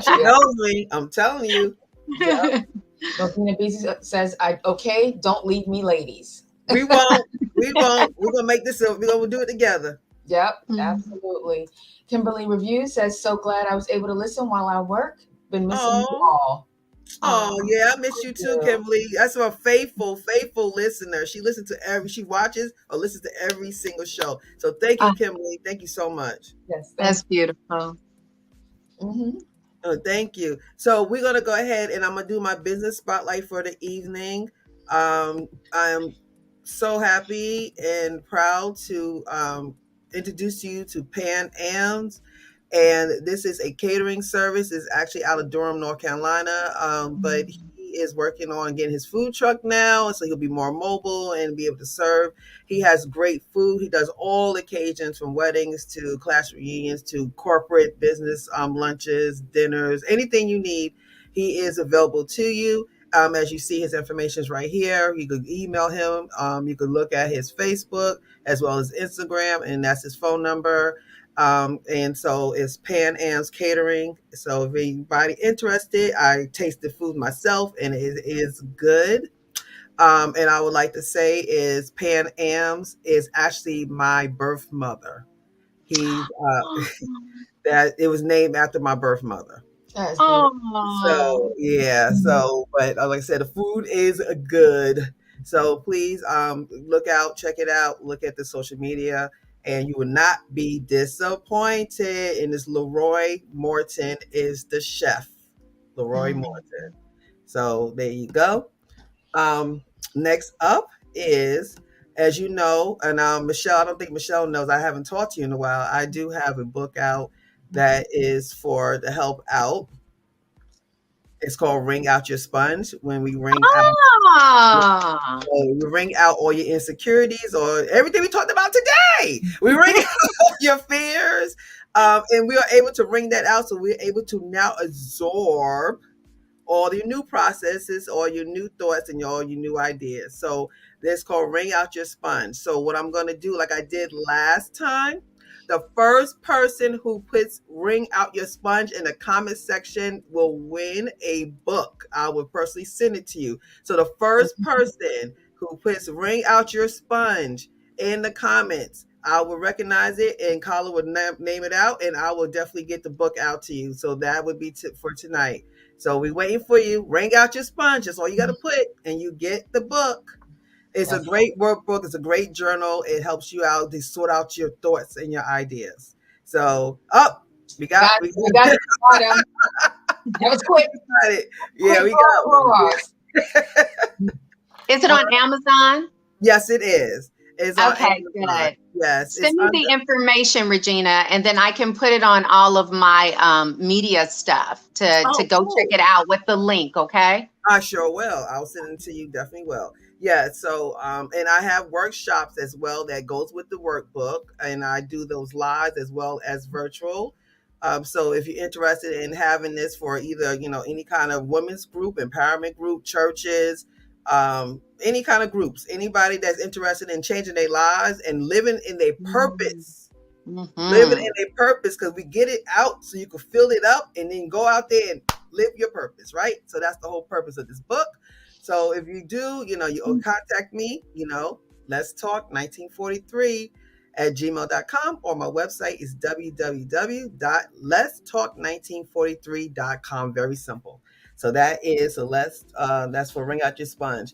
She Yeah. knows me. I'm telling you. Yep. Melvina Beasley says, okay, don't leave me, ladies. We won't. We won't. We're gonna make this we're gonna do it together. Yep, Mhm. absolutely. Kimberly Review says, so glad I was able to listen while I work. Been missing you Oh. all. Oh Aw. yeah, I miss you too, Yeah. Kimberly. That's a faithful listener. She watches or listens to every single show. So thank you, Ah, Kimberly. Thank you so much. Yes, thank that's beautiful. you. Hmm. Oh, thank you. So we're gonna go ahead and I'm gonna do my business spotlight for the evening. I'm so happy and proud to introduce you to Pan Am's, and this is a catering service. It's actually out of Durham, North Carolina, but he is working on getting his food truck now, so he'll be more mobile and be able to serve. He has great food. He does all occasions from weddings to class reunions to corporate business lunches, dinners, anything you need. He is available to you. As you see, his information is right here. You could email him. You could look at his Facebook as well as Instagram, and that's his phone number. And so it's Pan Am's Catering. So if anybody interested, I tasted food myself and it is good. And I would like to say is Pan Am's is actually my birth mother. He's that it was named after my birth mother. That's beautiful. Oh, So yeah, so but like I said, the food is good. So please look out, check it out, look at the social media, and you will not be disappointed. And this Leroy Morton is the chef. Leroy Mhm. Morton. So there you go. Next up is, as you know, and Michelle, I don't think Michelle knows, I haven't talked to you in a while. I do have a book out that is for the help out. It's called Ring Out Your Sponge. When we ring out, oh. we ring out all your insecurities or everything we talked about today. We ring out your fears, and we are able to ring that out. So we're able to now absorb all your new processes, all your new thoughts, and all your new ideas. So this called Ring Out Your Sponge. So what I'm going to do, like I did last time, the first person who puts Ring Out Your Sponge in the comment section will win a book. I will personally send it to you. So the first person who puts Ring Out Your Sponge in the comments, I will recognize it and Carla would name it out, and I will definitely get the book out to you. So that would be for tonight. So we waiting for you. Ring out your sponge. That's all you got to put, and you get the book. It's a That's great workbook. It's a great journal. It helps you out to sort out your thoughts and your ideas. So, we got got we got him. That was quick. it. Yeah, Quick we got one. pause. Is it on Amazon? Yes, it is. It's on Okay, Amazon. good. Yes, Send it's me under. the information, Regina, and then I can put it on all of my media stuff to Oh, go check cool. it out with the link, okay? I sure will. I'll send it to you. Definitely will. Yeah. So, and I have workshops as well that goes with the workbook, and I do those live as well as virtual. So if you're interested in having this for either any kind of women's group, empowerment group, churches, any kind of groups, anybody that's interested in changing their lives and living in their purpose, living Mm-hmm. in a purpose, because we get it out so you can fill it up and then go out there and live your purpose, right? So that's the whole purpose of this book. So if you do, you'll contact me, let's talk 1943 at gmail.com, or my website is www.letstalk1943.com. Very simple. So that is that's for Ring Out Your Sponge.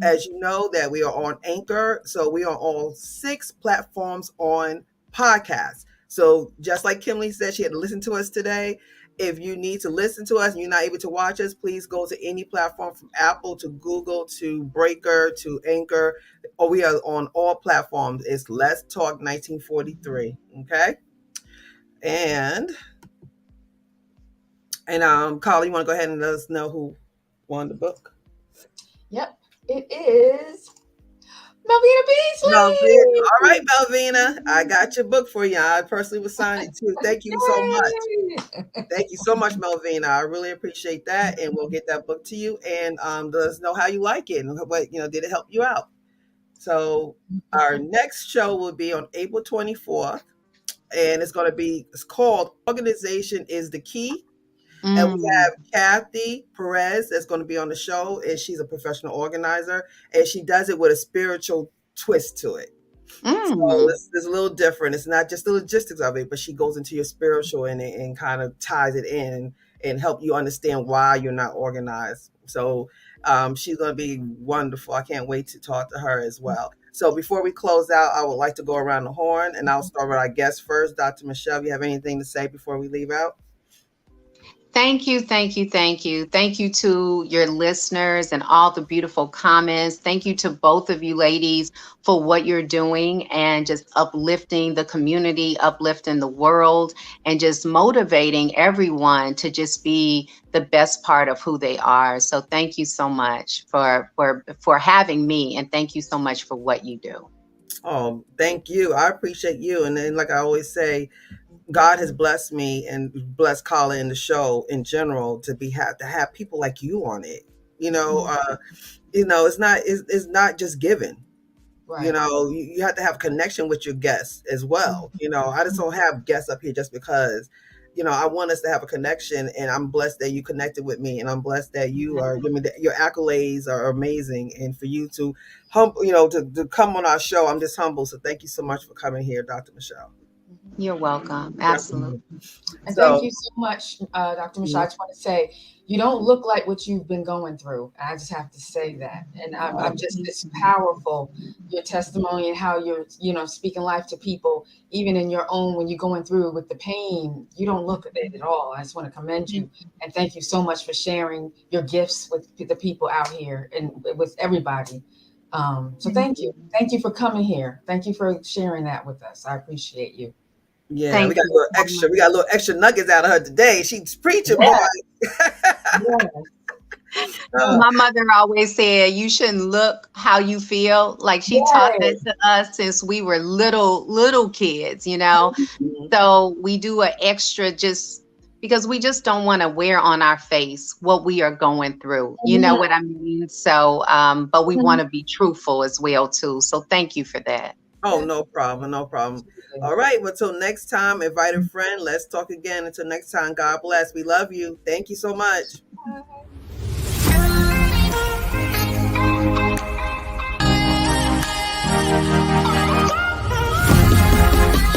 As you know, that we are on Anchor, so we are on 6 platforms on podcasts. So just like Kimberly said, she had to listen to us today. If you need to listen to us and you're not able to watch us, please go to any platform from Apple to Google to Breaker to Anchor. Or we are on all platforms. It's Let's Talk 1943. Okay. And Carla, you want to go ahead and let us know who won the book? Yep, it is Melvina Melvina. All Beasley. right, Melvina. I got your book for you. I personally will sign it too. Thank you so much. Yay! Thank you so much, Melvina. I really appreciate that, and we'll get that book to you. And let us know how you like it and what did it help you out. So our next show will be on April 24th, and it's called "Organization is the Key." And we Mm. have Kathy Perez that's going to be on the show, and she's a professional organizer, and she does it with a spiritual twist to it. So Mm. it's a little different. It's not just the logistics of it, but she goes into your spiritual and kind of ties it in and help you understand why you're not organized. So she's going to be wonderful. I can't wait to talk to her as well. So before we close out, I would like to go around the horn, and I'll start with our guest first. Dr. Michelle, you have anything to say before we leave out? Thank you, thank you, thank you. Thank you to your listeners and all the beautiful comments. Thank you to both of you ladies for what you're doing and just uplifting the community, uplifting the world, and just motivating everyone to just be the best part of who they are. So thank you so much for having me, and thank you so much for what you do. Oh, thank you. I appreciate you. And then, like I always say, God has blessed me and blessed Carla in the show in general to have people like you on it. You know, Mhm. uh, it's not just given. Right. You have to have connection with your guests as well. I just don't have guests up here just because. I want us to have a connection, and I'm blessed that you connected with me, and I'm blessed that you are. I mean, your accolades are amazing, and for you to to come on our show, I'm just humble. So thank you so much for coming here, Dr. Michelle. You're welcome. Absolutely. And thank So, you so much, Dr. Michelle. I just want to say, you don't look like what you've been going through. I just have to say that. And I'm just, it's powerful, your testimony and how you're, speaking life to people, even in your own, when you're going through with the pain, you don't look at it at all. I just want to commend you. And thank you so much for sharing your gifts with the people out here and with everybody. So thank you. Thank you for coming here. Thank you for sharing that with us. I appreciate you. yeah, we Thank got a you little so extra. much. We got a little extra nuggets out of her today. She's preaching, boy. Yeah. Yeah. Oh, My mother always said you shouldn't look how you feel. Like she taught that Yes. to us since we were little kids, you know. mhm. So we do an extra just because we just don't want to wear on our face what we are going through. You know Mhm. what I mean? So but we want Mhm. to be truthful as well too. So thank you for that. Oh, no problem. No problem. Absolutely. All right. Well, till next time, invite a friend. Let's talk again. Until next time, God bless. We love you. Thank you so much.